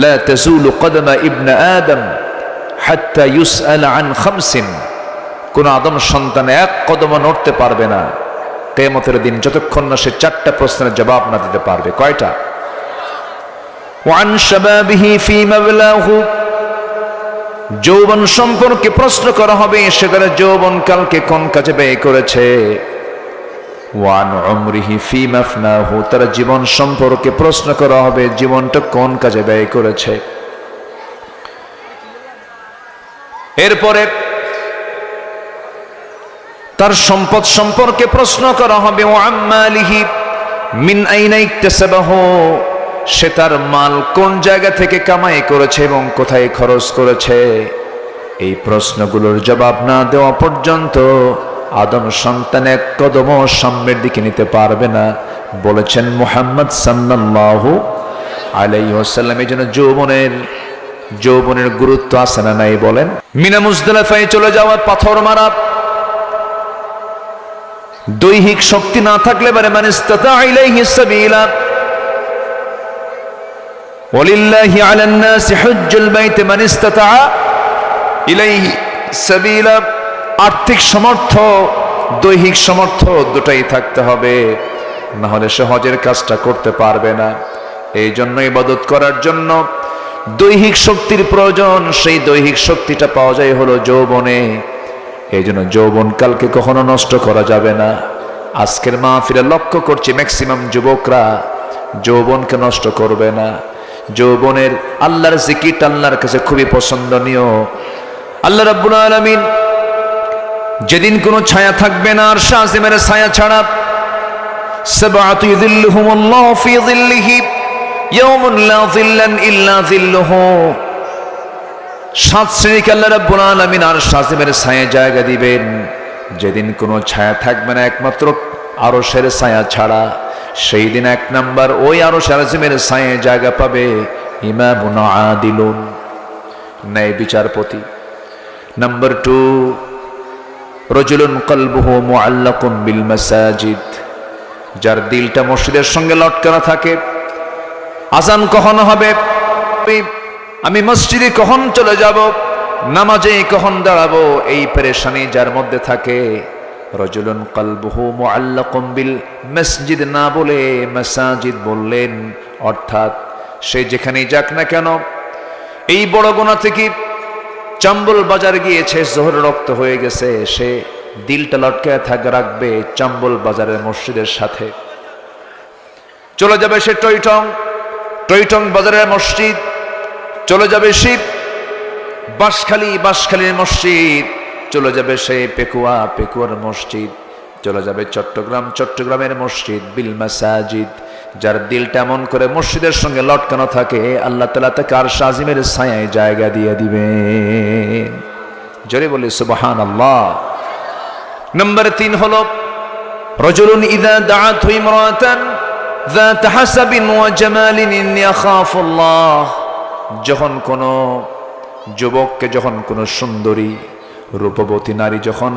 লা তাজুলু কদমা ইবনে আদম হাত্তা ইউসআল আন খামসিন, কোন আদম সন্তান এক কদম নড়তে পারবে না কিয়ামতের দিন যতক্ষণ না সে 4টা প্রশ্নের জবাব না দিতে পারবে। কয়টা? ওয়ান শাবাবিহি ফি মাবলাহু, যৌবন সম্পর্কে প্রশ্ন করা হবে, সে তার যৌবন কালকে কোন কাজে ব্যয় করেছে। ওয়ান উমরিহি ফি মাফনাহু, তার জীবন সম্পর্কে প্রশ্ন করা হবে, জীবনটা কোন কাজে ব্যয় করেছে। এরপরে তার সম্পদ সম্পর্কে প্রশ্ন করা হবে। ওয়া মালিহি মিন আইনা ইকতাসাবাহু, সে তার মাল কোন জায়গা থেকে কামাই করেছে এবং কোথায় খরচ করেছে। এই প্রশ্নগুলোর জবাব না দেওয়া পর্যন্ত আদম সন্তান এক কদম সামনের দিকে নিতে পারবে না, বলেছেন মুহাম্মদ সাল্লাল্লাহু আলাইহি ওয়াসাল্লাম। এই জন্য যৌবনের গুরুত্ব আছে না নাই বলেন? মিনা মুজদালিফায় চলে যাওয়া, পাথর মারা, দৈহিক শক্তি না থাকলে পারে মান ইসতাতা ইলাইহি সাবিলা, ওয়ালিল্লাহি আলান নাসি হুজ্জুল বাইত মান ইসতাতা ইলাইহি সাবিলা। আর্থিক সামর্থ্য, দৈহিক সামর্থ্য দুটাই থাকতে হবে, না হলে সে হজের কাজটা করতে পারবে না। এই জন্য ইবাদত করার জন্য দৈহিক শক্তির প্রয়োজন, সেই দৈহিক শক্তিটা পাওয়া যায় হলো যৌবনে। এই জন্য যৌবন কালকে কখনো নষ্ট করা যাবে না। আজকের মাহফিলে লক্ষ্য করছি ম্যাক্সিমাম যুবকরা যৌবনকে নষ্ট করবে না। যৌবনের আল্লাহর জিকিরটা আল্লাহর কাছে খুবই পছন্দনীয়। আল্লাহ রাব্বুল আলামিন যেদিন কোনো ছায়া থাকবে না আরশ আজিমের ছায়া ছাড়া, সাবআতু ইযিল্লুহুমুল্লাহু ফি যিল্লিহি ইয়াওমুন লা যিল্লান ইল্লা যিল্লুহু, 7 শ্রেণীকে আল্লাহ রাব্বুল আলামিন আরশ আজিমের ছায়া জায়গা দিবেন, যেদিন কোনো ছায়া থাকবে না একমাত্র আরশের ছায়া ছাড়া। সেই দিন 1 নাম্বার ওই আরশ আজিমের ছায়া জায়গা পাবে ইমামুন আদিলুন, ন্যায় বিচারপতি। নাম্বার 2 রাজুলুন কলবুহু মুআল্লাকুন বিল মাসাজিদ, যার দিলটা মসজিদের সঙ্গে লটকানো থাকে। আজান কখন হবে, আমি মসজিদে কখন চলে যাব, নামাজে কখন দাঁড়াবো, এই পেরেশানি যার মধ্যে থাকে। রাজুলুন কলবুহু মুআল্লাকুন বিল মসজিদ না বলে মাসাজিদ বললেন, অর্থাৎ সে যেখানেই যাক না কেন, এই বড় গুনাহ থেকে চাম্বল বাজার গিয়েছে, জোহর রক্ত হয়ে গেছে, সে দিলটা লটকায় রাখবে চাম্বল বাজারের মসজিদের সাথে। চলে যাবে সে টইটং বাজারের মসজিদ, চলে যাবে সে বাঁশখালীর মসজিদ, চলে যাবে সে পেকুয়ার মসজিদ, চলে যাবে চট্টগ্রামের মসজিদ। বিল মাসাজিদ, যার দিলটা এমন করে মসজিদের সঙ্গে লটকানো থাকে, আল্লাহ তাআলা তাকে আরশ আজিমের ছায়ায় জায়গা দিয়ে দিবেন। জোরে বলি সুবহানাল্লাহ। নাম্বার 3 হলো রাজুলুন ইযা দাআতহু ইমরাতান যাত হাসাবিন ওয়া জামালিন ইন্নী আখাফুল্লাহ, যখন কোনো যুবককে, যখন কোনো সুন্দরী রূপবতী নারী যখন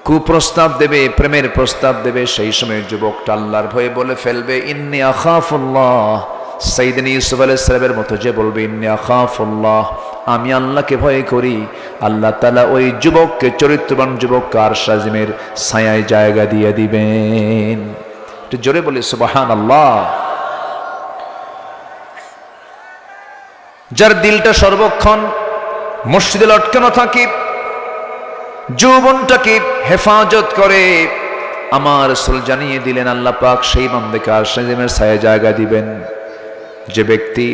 কুপ্রস্তাব দেবে, প্রেমের প্রস্তাব দেবে, সেই সময় যুবকটা আল্লাহর ভয়ে বলে ফেলবে ইন্নী আখাফুল্লাহ। সাইয়েদনা ইউসুফ আলাইহিস সালামের মতো যে বলবে ইন্নী আখাফুল্লাহ, আমি আল্লাহকে ভয় করি, আল্লাহ তাআলা ওই যুবককে, চরিত্রবান যুবককে আরশ আজিমের ছায়ায় জায়গা দিয়ে দিবেন। একটু জোরে বলি সুবহানাল্লাহ। যার দিলটা সর্বক্ষণ মসজিদে লটকানো থাকে, যৌবনটাকে হেফাজত করে, আমার রাসূল জানিয়ে দিলেন আল্লাহ পাক সেই বান্দাকে আরশ আজিমের ছায়ায় জায়গা দিবেন। যে ব্যক্তি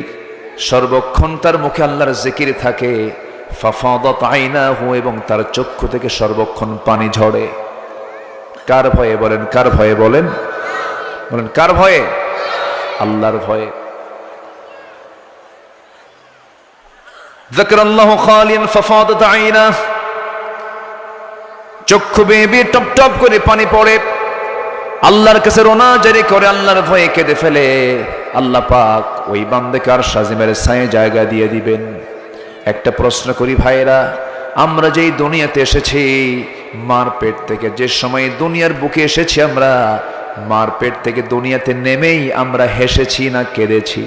সর্বক্ষণ তার মুখে আল্লাহর জিকির থাকে, ফাফাদাত আইনাহু, এবং তার চক্ষু থেকে সর্বক্ষণ পানি ঝরে। কার ভয়ে বলেন? কার ভয়ে বলেন? কার ভয়ে? আল্লাহর ভয়ে। যাকারাল্লাহু খালিয়ান ফাফাদাত আইনাহু, চক্ষু বেয়ে টপ টপ করে পানি পড়ে, আল্লাহর কাছে রোনা জারি করে, আল্লাহর ভয়ে কেঁদে ফেলে। আল্লাহ পাক ওই বান্দাকে আরশ আজিমের ছায়ায় জায়গা দিয়ে দিবেন। একটা প্রশ্ন করি ভাইরা, আমরা যেই দুনিয়াতে এসেছি মার পেট থেকে, যে সময় দুনিয়ার বুকে এসেছি আমরা, মার পেট থেকে দুনিয়াতে নেমেই আমরা হেসেছি না কেঁদেছি?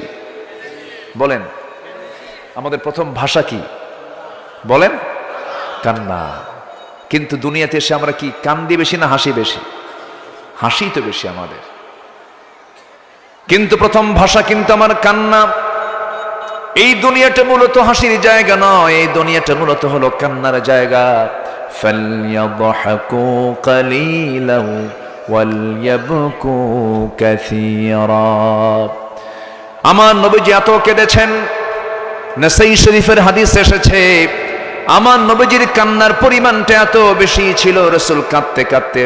বলেন। আমাদের প্রথম ভাষা কি বলেন? কান্না। কিন্তু দুনিয়াতে এসে আমরা কি কান্দি বেশি না হাসি বেশি? হাসি তো বেশি আমাদের, কিন্তু প্রথম ভাষা কিন্তু আমার কান্না। এই দুনিয়াটা মূলত হাসির জায়গা নয়, এই দুনিয়াটা মূলত হলো কান্নার জায়গা। ফালইয়াদহাকু কালিলাও ওয়ালইয়াবকু কাসীরা। আমার নবীজি এত কেঁদেছেন, নাসাই শরীফের হাদিস এসেছে, আমার নবীজির কান্নার পরিমাণটা এত বেশি ছিল, রাসূল কাঁদতে কাঁদতে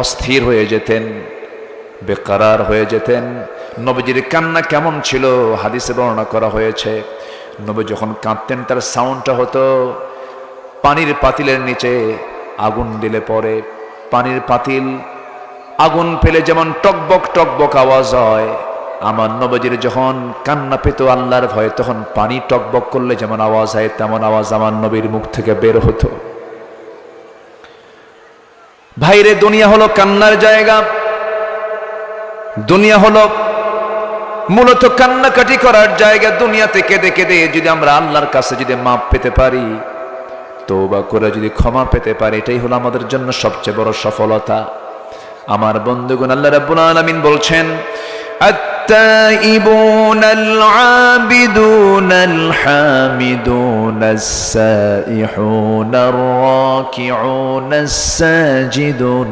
অস্থির হয়ে যেতেন, বেকরার হয়ে যেতেন। নবীজির কান্না কেমন ছিল হাদিসে বর্ণনা করা হয়েছে। নবী যখন কাঁদতেন তার সাউন্ডটা হতো পানির পাতিলের নিচে আগুন দিলে পরে পানির পাতিল আগুন পেলে যেমন টকবক টকবক আওয়াজ হয়, আমার নবীজির যখন কান্না পেত আল্লাহর ভয়ে, তখন পানি টকবক করলে যেমন আওয়াজ হয় তেমন আওয়াজ আমার নবীর মুখ থেকে বের হতো। ভাইরে, দুনিয়া হলো কান্নার জায়গা, দুনিয়া হলো মূলত কান্নাকাটি করার জায়গা। দুনিয়াতে কেঁদে কেঁদে যদি আমরা আল্লাহর কাছে যদি মাপ পেতে পারি, তওবা করে যদি ক্ষমা পেতে পারি, এটাই হলো আমাদের জন্য সবচেয়ে বড় সফলতা। আমার বন্ধুগণ, আল্লাহ রাব্বুল আলামিন বলছেন, التائبون العابدون الحامدون السائحون الراكعون الساجدون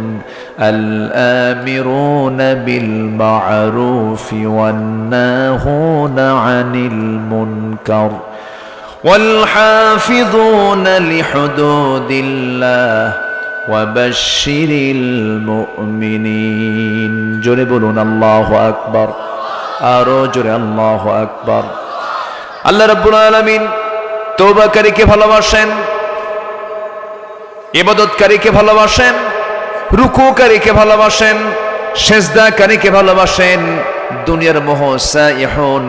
الآمرون بالمعروف والناهون عن المنكر والحافظون لحدود الله وبشر المؤمنين। জোরে বলুন আল্লাহু আকবার, আরো জোরে আল্লাহু আকবার। আল্লাহ রাব্বুল আলামিন তওবাকারীকে ভালোবাসেন, ইবাদতকারীকে ভালোবাসেন, রুকুকারীকে ভালোবাসেন, সেজদাকারীকে ভালোবাসেন, দুনিয়ার মোহ সাইহুন,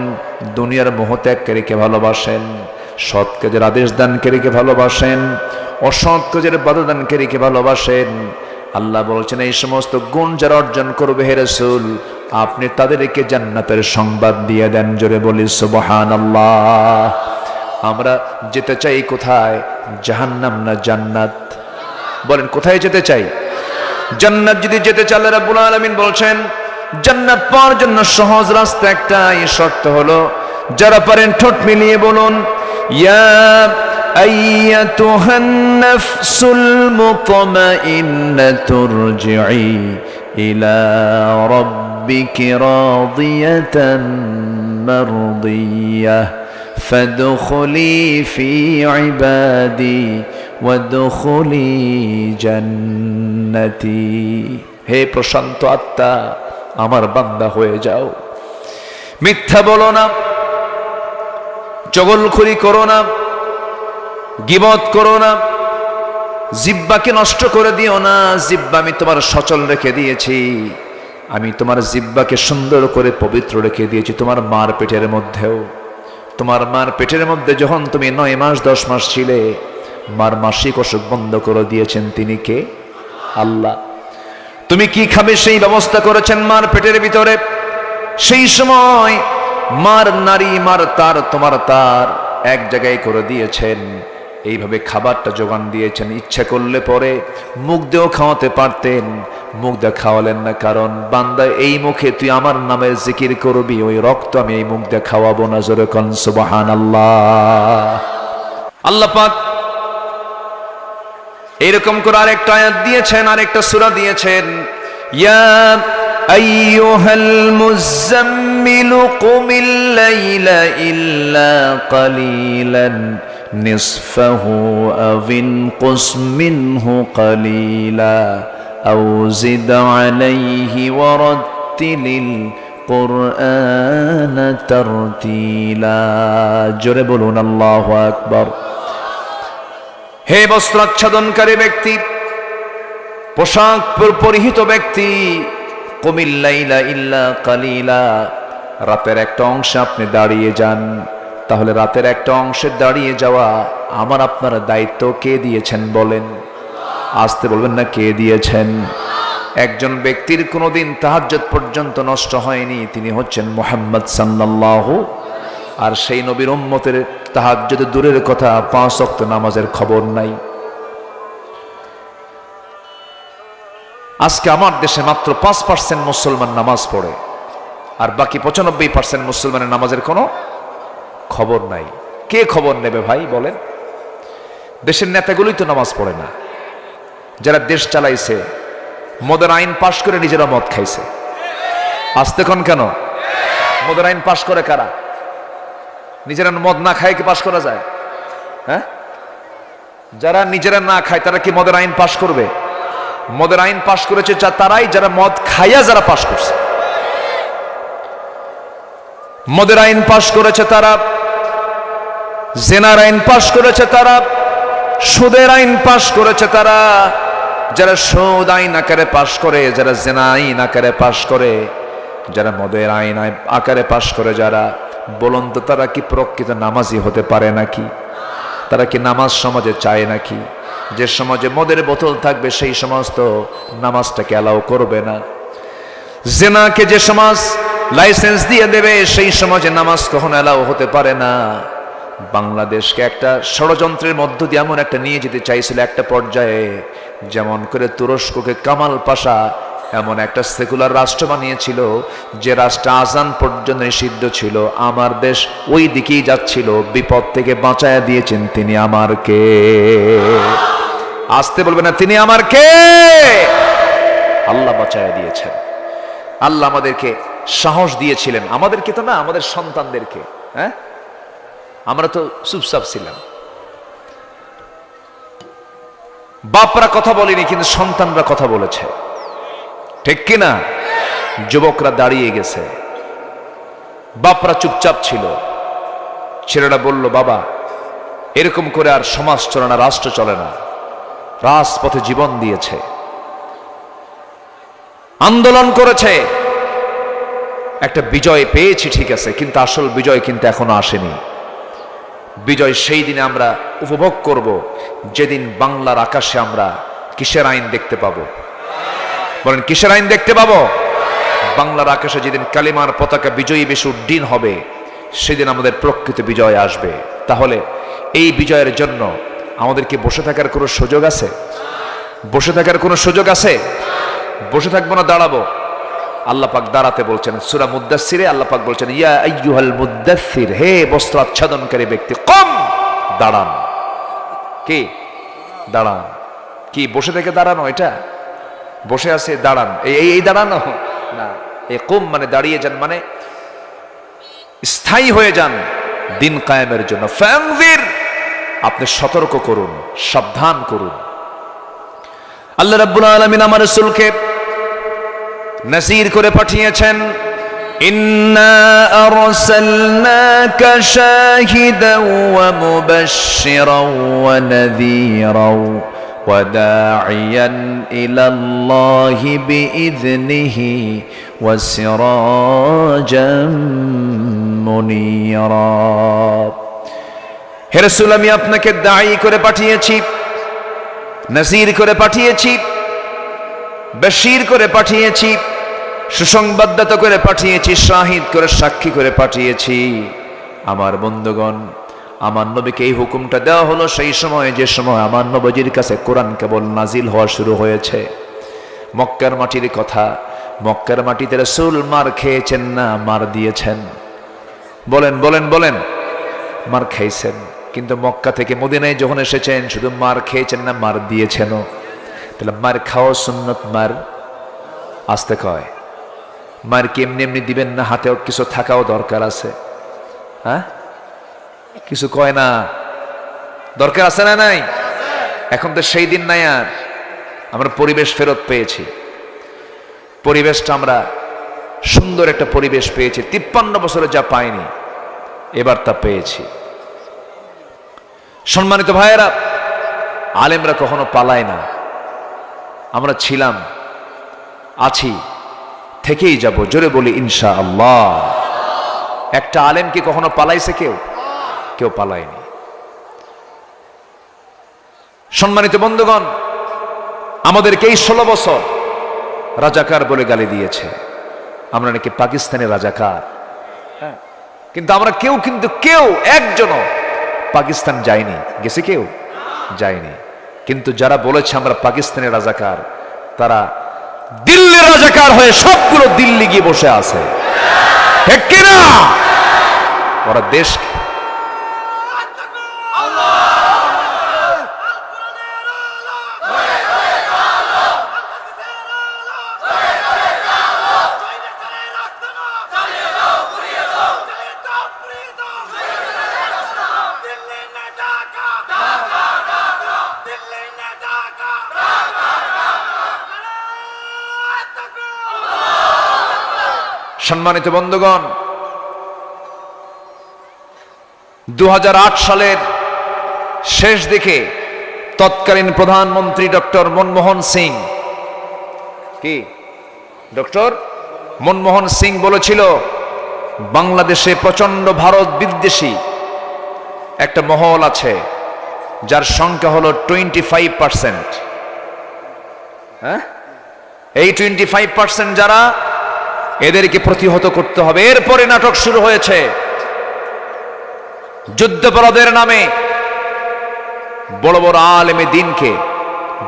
দুনিয়ার মোহ ত্যাগকারীকে ভালোবাসেন, সৎ কাজের আদেশ দানকারীকে ভালোবাসেন, অসৎ কাজের বাধা দানকারীকে ভালোবাসেন। আল্লাহ বলছেন, এই সমস্ত গুণ যারা অর্জন করবে হে রাসূল, আপনি তাদেরকে জান্নাতের সংবাদ দিয়ে দেন। জোরে বলি সুবহানাল্লাহ। আমরা যেতে চাই কোথায়? জাহান্নাম না জান্নাত? বলেন কোথায় যেতে চাই? জান্নাত যদি যেতে চাই, আল্লাহ রাব্বুল আলামিন বলছেন জান্নাত পাওয়ার জন্য সহজ রাস্তা একটাই, শর্ত হলো যারা পারেন ঠোঁট মিলিয়ে বলুন, ইয়া আইয়াতুহান নাফসুল মুতমাইন্নাতুর রজিই ইলা রাব্বিকি রাদিয়াতান মারদিয়াহ ফাদখুলি ফি ইবাদি ওয়াদখুলি জান্নাতি। হে প্রশান্ত আত্মা, আমার বান্দা হয়ে যাও, মিথ্যা বলো না, চগলখড়ি করো না, গীবত করো না, জিহ্বাকে নষ্ট করে দিও না। জিহ্বা আমি তোমার সচল রেখে দিয়েছি, আমি তোমার জিহ্বাকে সুন্দর করে পবিত্র রেখে দিয়েছি। তোমার মার পেটের মধ্যেও, তোমার মার পেটের মধ্যে যখন তুমি 9 মাস 10 মাস ছিলে, মার মাসিক অসুখ বন্ধ করে দিয়েছেন তিনি কে? আল্লাহ। তুমি কি খাবে সেই ব্যবস্থা করেছেন মার পেটের ভিতরে। সেই সময় মার নারী, মার তার, তোমার তার এক জায়গায় করে দিয়েছেন, এইভাবে খাবারটা যোগান দিয়েছেন। ইচ্ছা করলে পরে মুখ দিয়েও খাওয়াতে পারতেন, মুখ দিয়ে খাওয়ালেন না, কারণ বান্দা এই মুখে তুই আমার নামের জিকির করবি, ওই রক্ত আমি এই মুখ দিয়ে খাওয়াবো না। জোরে কোন সুবহানাল্লাহ। আল্লাহ পাক এরকম করে আরেকটা আয়াত দিয়েছেন, আরেকটা সূরা দিয়েছেন, ইয়া আইয়ুহাল মুযাম্মিলু কুমিল লাইলা ইল্লা কালিলান নিসফাহু আও ইনকুস মিনহু কালিলা আও জিদ আলাইহি ওয়ারাত্তিলিল কুরআনা তারতিলা। জোরে বলুন আল্লাহু আকবার। হে বস্ত্রাচ্ছাদনকারী ব্যক্তি, পোশাক পরিহিত ব্যক্তি, কুমিল লাইলা ইল্লা কালিলা, রাতের একটা অংশে আপনি দাঁড়িয়ে যান। তাহলে রাতের একটা অংশে দাঁড়িয়ে যাওয়া আমার আপনার দায়িত্ব কে দিয়েছেন বলেন? আসতে বলবেন না, কে দিয়েছেন? একজন ব্যক্তির কোনোদিন তাহাজ্জুদ পর্যন্ত নষ্ট হয়নি, তিনি হচ্ছেন মুহাম্মদ সাল্লাল্লাহু। আর সেই নবীর উম্মতের তাহাজ্জুদ দূরের কথা 5 ওয়াক্ত নামাজের খবর নাই। আজকে আমার দেশে মাত্র 5% মুসলমান নামাজ পড়ে, আর বাকি 95% মুসলমানের নামাজের কোনো খবর নাই। কে খবর নেবে ভাই বলেন? দেশের নেতাগুলোই তো নামাজ পড়ে না। যারা দেশ চালাইছে মদের আইন পাশ করে নিজেরা মদ খাইছে। আসতে কোন কেন? মদের আইন পাশ করে কারা? নিজেরা মদ না খায় কি পাশ করা যায়? হ্যাঁ, যারা নিজেরা না খায় তারা কি মদের আইন পাশ করবে? মদের আইন পাশ করেছে তারাই যারা মদ খাইয়া যারা পাশ করছে। মদের আইন পাশ করেছে তারা, জেনার আইন পাশ করেছে তারা, সুদের আইন পাশ করেছে তারা। যারা সুদ আইন আকারে পাশ করে, যারা জেনা আইন আকারে পাশ করে, যারা মদের আইন আকারে পাশ করে, যারা, বলুন তো তারা কি প্রকৃত নামাজি হতে পারে নাকি? তারা কি নামাজ সমাজে চায় নাকি? যে সমাজে মদের বোতল থাকবে সেই সমাজ তো নামাজটাকে অ্যালাউ করবে না। জেনাকে যে সমাজ লাইসেন্স দিয়ে দেবে সেই সমাজে নামাজ কখনো অ্যালাউ হতে পারে না। বাংলাদেশকে একটা ষড়যন্ত্রের মধ্য দিয়ে এমন একটা নিয়ে যেতে চাইছিল একটা পর্যায়ে, যেমন করে তুরস্ককে কামাল পাশা এমন একটা সেকুলার রাষ্ট্র বানিয়েছিল যে রাষ্ট্র আজান পর্যন্ত নিষিদ্ধ ছিল। আমার দেশ ওই দিকেই যাচ্ছিল, বিপদ থেকে বাঁচায়া দিয়েছেন তিনি আমার কে? আসতে বলবে না তিনি আমার কে? আল্লাহ বাঁচায়া দিয়েছেন। আল্লাহ আমাদেরকে সাহস দিয়েছিলেন, আমাদেরকে তো না, আমাদের সন্তানদেরকে। হ্যাঁ, আমরা তো চুপচাপ ছিলাম, বাপরা কথা বলেনি, কিন্তু সন্তানরা কথা বলেছে, ঠিক কিনা? যুবকরা দাঁড়িয়ে গেছে, বাপরা চুপচাপ ছিল, ছেলেরা বলল বাবা এরকম করে আর সমাজ চলে না, রাষ্ট্র চলে না। রাজপথে জীবন দিয়েছে, আন্দোলন করেছে, একটা বিজয় পেয়েছি ঠিক আছে, কিন্তু আসল বিজয় কিন্তু এখনো আসেনি। বিজয় সেই দিনে আমরা উপভোগ করব যেদিন বাংলার আকাশে আমরা কিসের আইন দেখতে পাবো? বলেন কিসের আইন দেখতে পাবো? বাংলার আকাশে যেদিন কালিমার পতাকা বিজয়ী বেশি উড্ডীন হবে সেদিন আমাদের প্রকৃত বিজয় আসবে। তাহলে এই বিজয়ের জন্য আমাদের কি বসে থাকার কোনো সুযোগ আছে? বসে থাকার কোনো সুযোগ আছে? বসে থাকবো না, দাঁড়াবো। আল্লাহ পাক দাঁড়াতে বলছেন সূরা মুদ্দাসসিরে। আল্লাহ পাক বলছেন ইয়া আইয়ুহাল মুদ্দাসসির, হে বস্ত্র আচ্ছাদনকারী ব্যক্তি, কম, দাঁড়ান। কি দাঁড়ান? কি বসে থেকে দাঁড়ানো? এটা বসে আছে দাঁড়ান, এই দাঁড়ানো না। এই কুম মানে দাঁড়িয়ে যান, মানে স্থায়ী হয়ে যান দিন কায়েমের জন্য। ফানজির, আপনি সতর্ক করুন, সাবধান করুন। আল্লাহ রাব্বুল আলামিন আমার রাসূলকে নাযীর করে পাঠিয়েছেন। ইন্না আরসালনাকা শাহিদান ওয়া মুবাশশিরান ওয়া নাযীরান ওয়া দাঈয়ান ইলাল্লাহি বিইযনিহি ওয়া সিরাজাম মুনীরা। হে রাসূল, আমি আপনাকে দাঈ করে পাঠিয়েছি, নাযীর করে পাঠিয়েছি, বাশীর করে পাঠিয়েছি, সুসংবাদদাতা করে পাঠিয়েছি, শাহিদ করে, সাক্ষী করে পাঠিয়েছি। আমার বন্ধুগণ, আমার নবীকে এই হুকুমটা দেওয়া হলো সেই সময় যে সময় আমার নবীর কাছে কোরআন কেবল নাজিল হওয়া শুরু হয়েছে। মক্কার মাটির কথা, মক্কার মাটিতে রাসূল মার খেয়েছেন না মার দিয়েছেন? বলেন বলেন বলেন। মার খাইছেন, কিন্তু মক্কা থেকে মদিনায় যখন এসেছেন শুধু মার খেয়েছেন না মার দিয়েছেনও? তাহলে মার খাওয়া সুন্নত। মার আসতে কয়, মার কি এমনি এমনি দিবেন না, হাতেও কিছু থাকাও দরকার আছে। হ্যাঁ, কিছু কয় না, দরকার আছে না নাই? এখন তো সেই দিন নাই আর। আমরা পরিবেশ ফেরত পেয়েছি, পরিবেশটা আমরা সুন্দর একটা পরিবেশ পেয়েছি, 53 বছরে যা পাইনি এবার তা পেয়েছি। সম্মানিত ভাইয়েরা, আলেমরা কখনো পালায় না। আমরা ছিলাম, আছি, থেকেই যাব। জোরে বলি ইনশাআল্লাহ। একটা আলেম কি কখনো পালাইছে? কেউ কেউ পালায়নি। সম্মানিত বন্ধুগণ, আমাদেরকে এই 16 বছর রাজাকার বলে গালি দিয়েছে। আমরা নাকি পাকিস্তানের রাজাকার। কিন্তু আমরা কেউ একজনও পাকিস্তান যায়নি। গেছে কেউ? যায়নি। কিন্তু যারা বলেছে আমরা পাকিস্তানের রাজাকার, তারা দিল্লির রাজাকার হয়ে সবগুলো দিল্লি গিয়ে বসে আছে, ঠিক কিনা? ওরা দেশ সম্মানিত বন্ধুগণ, 2008 সালের শেষ দিকে তৎকালীন প্রধানমন্ত্রী ডক্টর মনমোহন সিং, ডক্টর মনমোহন সিং বলেছিল বাংলাদেশে প্রচন্ড ভারত বিদ্বেষী একটা মহল আছে, যার সংখ্যা হলো 25%। হ্যাঁ, এই 25% যারা, এদেরকে প্রতিহত করতে হবে। এরপরে নাটক শুরু হয়েছে। যুদ্ধাপরাধের নামে বড় বড় আলেমে দ্বীনকে,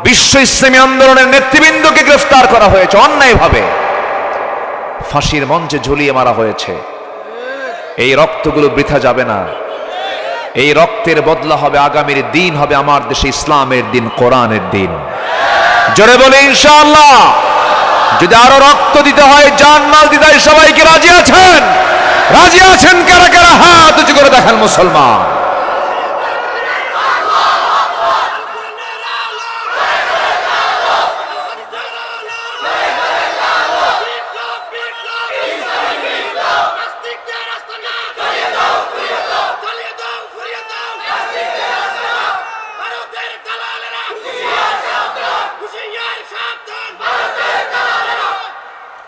বিশ্ব ইসলামী আন্দোলনের নেতৃবৃন্দকে গ্রেফতার করা হয়েছে, অন্যায়ভাবে ফাঁসির মঞ্চে ঝুলিয়ে মারা হয়েছে। এই রক্তগুলো বৃথা যাবে না। এই রক্তের বদলা হবে আগামীর দিন, হবে আমার দেশে ইসলামের দিন, কোরআনের দিন। জোরে বলে ইনশাআল্লাহ। যদি আরো রক্ত দিতে হয়, জান মাল দিতে হয়, সবাইকে রাজি আছেন? রাজি আছেন কারা কারা? হাত উঁচু করে দেখান মুসলমান।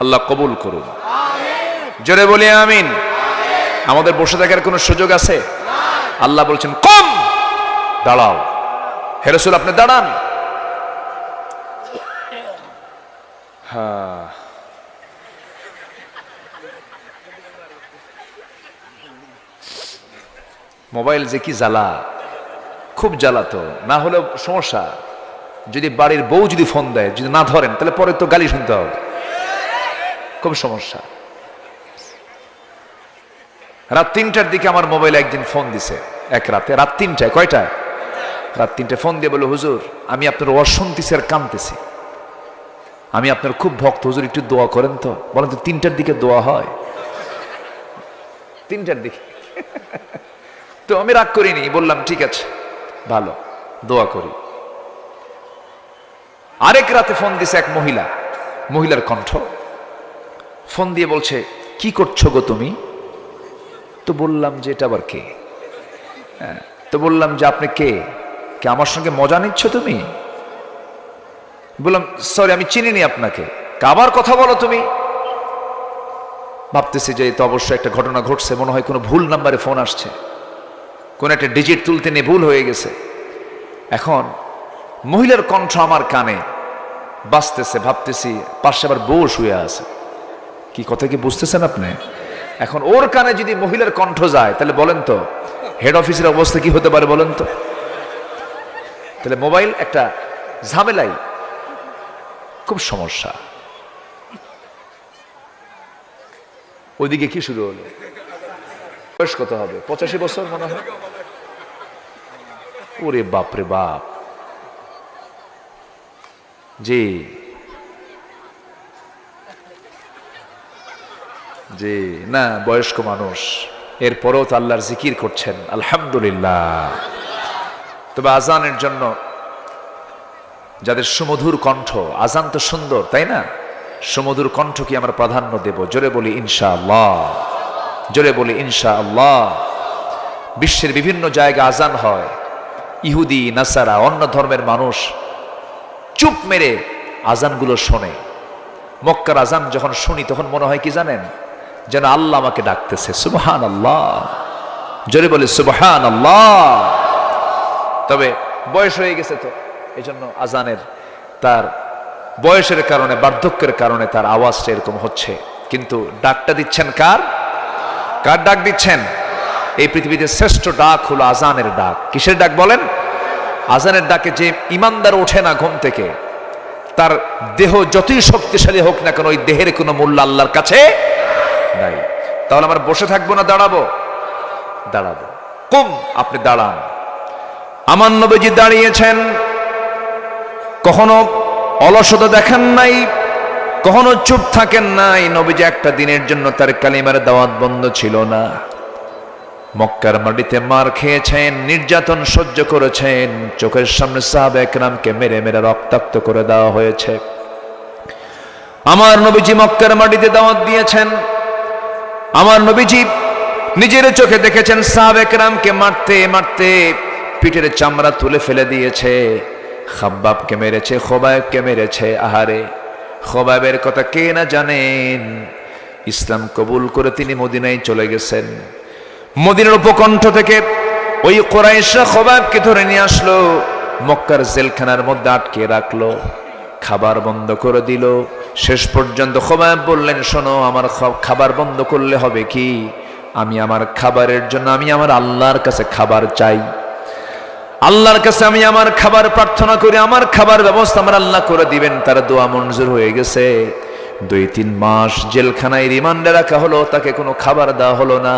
আল্লাহ কবুল করুন। জোরে বলি আমিন। আমাদের বসে থাকার কোনো সুযোগ আছে? আল্লাহ বলছেন কম, দাঁড়াও। হে রাসূল, আপনি দাঁড়ান। হ্যাঁ, মোবাইল যে কি জ্বালা, খুব জ্বালা। তো না হলে সমস্যা। যদি বাড়ির বউ যদি ফোন দেয়, যদি না ধরেন, তাহলে পরে তো গালি শুনতে হবে, খুব সমস্যা। রাত 3টার দিকে আমার মোবাইলে একদিন ফোন দিছে, এক রাতে, রাত 3টায়। কয়টায়? রাত 3টায় ফোন দিয়ে বলে, হুজুর আমি আপনার ওয়াজ শুনতেছি আর কাঁদতেছি, আমি আপনার খুব ভক্ত, হুজুর একটু দোয়া করেন তো। বলেন তো 3টার দিকে দোয়া হয়? 3টার দিকে? তো আমি রাগ করিনি, বললাম ঠিক আছে, ভালো, দোয়া করি। আরেক রাতে ফোন দিছে এক মহিলার কণ্ঠ। ফোন দিয়ে বলছে, কি করছো গো তুমি? তো বললাম যে এটা আবার কে? তো বললাম যে আপনি কে আমার সঙ্গে মজা নিচ্ছ তুমি? বললাম সরি, আমি চিনিনি আপনাকে। আবার কথা বলো তুমি? ভাবতেছি যে তো অবশ্যই একটা ঘটনা ঘটছে, মনে হয় কোনো ভুল নাম্বারে ফোন আসছে, কোন একটা ডিজিট তুলতে নিয়ে ভুল হয়ে গেছে। এখন মহিলার কণ্ঠ আমার কানে বাজতেছে, ভাবতেছি পাশে আবার বউ শুয়ে আছে। কি কথা কি বুঝতেছেন আপনি? এখন ওর কানে যদি মহিলার কণ্ঠ যায়, তাহলে বলেন তো হেড অফিসের অবস্থা কি হতে পারে বলেন তো? তাহলে মোবাইল একটা ঝামেলাই, খুব সমস্যা। ওইদিকে কি শুরু হলো? বয়স কত হবে? 85 বছর মনে হয়। ওরে বাপ রে বাপ। জি জি, না বয়স্ক মানুষ, এরপরেও তো আল্লাহর জিকির করছেন, আলহামদুলিল্লাহ। তবে আজানের জন্য যাদের সুমধুর কণ্ঠ, আজান তো সুন্দর তাই না? সুমধুর কণ্ঠ কি আমরা প্রাধান্য দেব? জোরে বলি ইনশাআল্লাহ, জোরে বলি ইনশাআল্লাহ। বিশ্বের বিভিন্ন জায়গায় আজান হয়, ইহুদি নাসারা অন্য ধর্মের মানুষ চুপ মেরে আজানগুলো শোনে। মক্কার আজান যখন শুনি তখন মনে হয় কি জানেন? যেন আল্লাহ আমাকে ডাকতেছে। সুবহানাল্লাহ, জোরে বলি সুবহানাল্লাহ। তবে বয়স হয়ে গেছে তো, এই জন্য আজানের তার বয়সের কারণে, বার্ধক্যের কারণে তার আওয়াজটা এরকম হচ্ছে, কিন্তু ডাকটা দিচ্ছেন কার? কার ডাক দিচ্ছেন? এই পৃথিবীতে শ্রেষ্ঠ ডাক হলো আজানের ডাক। কিসের ডাক বলেন? আজানের ডাকে যে ইমানদার ওঠে না ঘুম থেকে, তার দেহ যতই শক্তিশালী হোক না কেন, ওই দেহের কোনো মূল্য আল্লাহর কাছে নাই। তাহলে আমরা বসে থাকবো না দাঁড়াবো? দাঁড়াবো। কুম, আপনি দাঁড়ান। আমার নবীজি দাঁড়িয়েছেন, কখনো অলসতা দেখান নাই, কখনো চুপ থাকেন নাই। নবীজি একটা দিনের জন্য তার কালিমার দাওয়াত বন্ধ ছিল না। মক্কার মাটিতে মার খেয়েছেন, নির্যাতন সহ্য করেছেন, চোখের সামনে সাহাবা একরামকে মেরে মেরে রক্তাক্ত করে দেওয়া হয়েছে। আমার নবীজি মক্কার মাটিতে দাওয়াত দিয়েছেন। আমার নবীজি নিজের চোখে দেখেছেন সাহাবা একরামকে মারতে মারতে পিঠের চামড়া তুলে ফেলে দিয়েছে। খাব্বাবকে মেরেছে, খোবাইবকে মেরেছে। আহারে, খোবাইবের কথা কে না জানেন? ইসলাম কবুল করে তিনি মদিনায় চলে গেছেন। মদিনার উপকণ্ঠ থেকে ওই কুরাইশরা খোবাইবকে ধরে নিয়ে আসলো, মক্কার জেলখানার মধ্যে আটকে রাখলো, খাবার বন্ধ করে দিল। শেষ পর্যন্ত খোবাইব বললেন, শোনো, আমার খাবার বন্ধ করলে হবে কি? আমি আমার খাবারের জন্য আমি আমার আল্লাহর কাছে খাবার চাই। আল্লাহর কাছে আমি আমার খাবার প্রার্থনা করি, আমার খাবার ব্যবস্থা আমার আল্লাহ করে দিবেন। তার দোয়া মঞ্জুর হয়ে গেছে। 2-3 মাস জেলখানায় রিমান্ডে রাখা হলো, তাকে কোনো খাবার দেওয়া হলো না।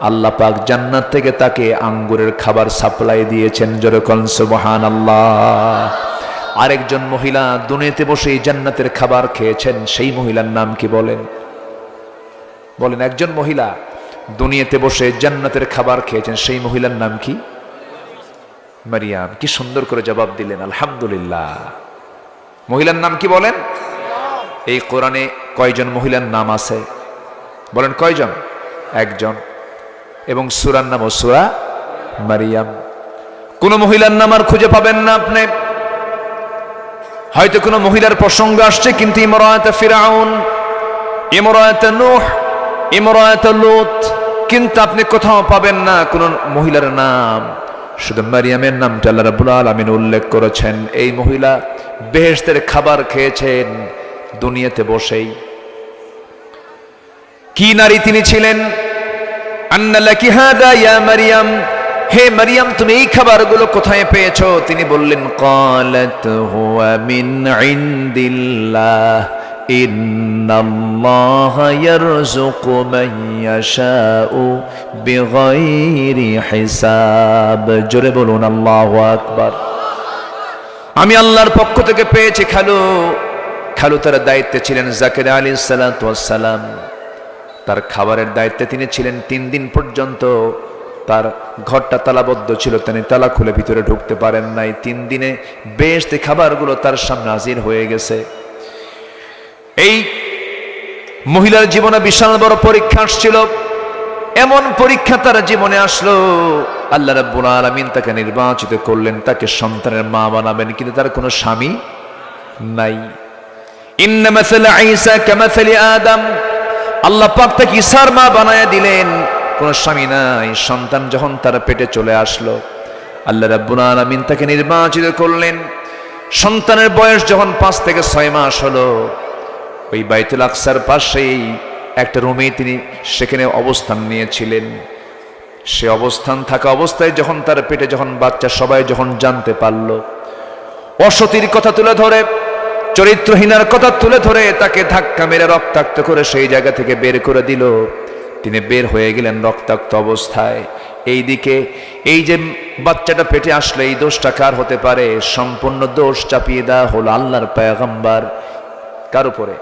আল্লাহ পাক জান্নাত থেকে তাকে আঙ্গুরের খাবার সাপ্লাই দিয়েছেন। জোরে কোন সুবহানাল্লাহ। আরেকজন মহিলা দুনিয়াতে বসে জান্নাতের খাবার খেয়েছেন, সেই মহিলার নাম কি বলেন? বলেন, একজন মহিলা দুনিয়াতে বসে জান্নাতের খাবার খেয়েছেন, সেই মহিলার নাম কি? মারিয়াম। কি সুন্দর করে জবাব দিলেন, আলহামদুলিল্লাহ। মহিলার নাম কি বলেন? এই কোরআনে কয়জন মহিলার নাম আছে বলেন? কয়জন? একজন। এবং সূরার নাম সূরা মারিয়াম। কোন মহিলার নাম আর খুঁজে পাবেন না আপনি। হয়তো কোন মহিলার প্রসঙ্গ আসছে, কিন্তু ইমরাতে ফিরাউন, ইমরাতে নূহ, ইমরাতে লূত, কিন্তু আপনি কোথাও পাবেন না কোন মহিলার নাম। শুধু মারিয়ামের নামটা আল্লাহ রাব্বুল আলামিন উল্লেখ করেছেন। এই মহিলা বেহেশতের খাবার খেয়েছেন দুনিয়াতে বসেই। কি নারী তিনি ছিলেন! আন্না লাকি হাদা ইয়া মারিয়াম, হে মারিয়াম, তুমি এই খাবারগুলো কোথায় পেয়েছো? তিনি বললেন, ক্বালাত হুয়া মিন ইনদিল্লাহ ইন্নাল্লাহা ইয়ারযুকু মান ইয়াশাউ বিগাইরি হিসাব। জোরে বলুন আল্লাহু আকবার। আমি আল্লাহর পক্ষ থেকে পেয়েছি। খালু তার দায়িত্বে ছিলেন জাকারিয়া আলাইহিস সালাতু ওয়াস সালাম। তার খাবারের দায়িত্বে তিনি ছিলেন। 3 দিন পর্যন্ত তার ঘরটা তালাবদ্ধ ছিল, তিনি তালা খুলে ভিতরে ঢুকতে পারেন নাই। 3 দিনে বেহেশতি খাবারগুলো তার সামনে হাজির হয়ে গেছে। এই মহিলার জীবনে বিশাল বড় পরীক্ষা আসছিল। এমন পরীক্ষা তার জীবনে আসলো, আল্লাহ রাব্বুল আলামিন তাকে নির্বাচিত করলেন, তাকে সন্তানের মা বানাবেন, কিন্তু তার কোনো স্বামী নাই। ইন্না মাসালা ঈসা কামাসালি আদম, আল্লাহ পাক তাকে ঈসার মা বানায়া দিলেন, কোনো স্বামী নাই। সন্তান যখন তার পেটে চলে আসলো, আল্লাহ রাব্বুল আলামিন তাকে নির্বাচিত করলেন। সন্তানের বয়স যখন 5 থেকে 6 মাস হলো, ওই বাইতুল আকসার পাশেই একটা রুমে তিনি সেখানে অবস্থান নিয়েছিলেন। সে অবস্থান থাকা অবস্থায় যখন তার পেটে যখন বাচ্চা, সবাই যখন জানতে পারলো, অসতীর কথা তুলে ধরে, চরিত্রহীনার কথা তুলে ধরে তাকে ধাক্কা মেরে রক্তাক্ত করে সেই জায়গা থেকে বের করে দিল। তিনি বের হয়ে গেলেন রক্তাক্ত অবস্থায়। এইদিকে এই যে বাচ্চাটা পেটে আসলে, এই দোষটা কার হতে পারে? সম্পূর্ণ দোষ চাপিয়ে দেওয়া হলো আল্লাহর পয়গম্বর কার উপরে?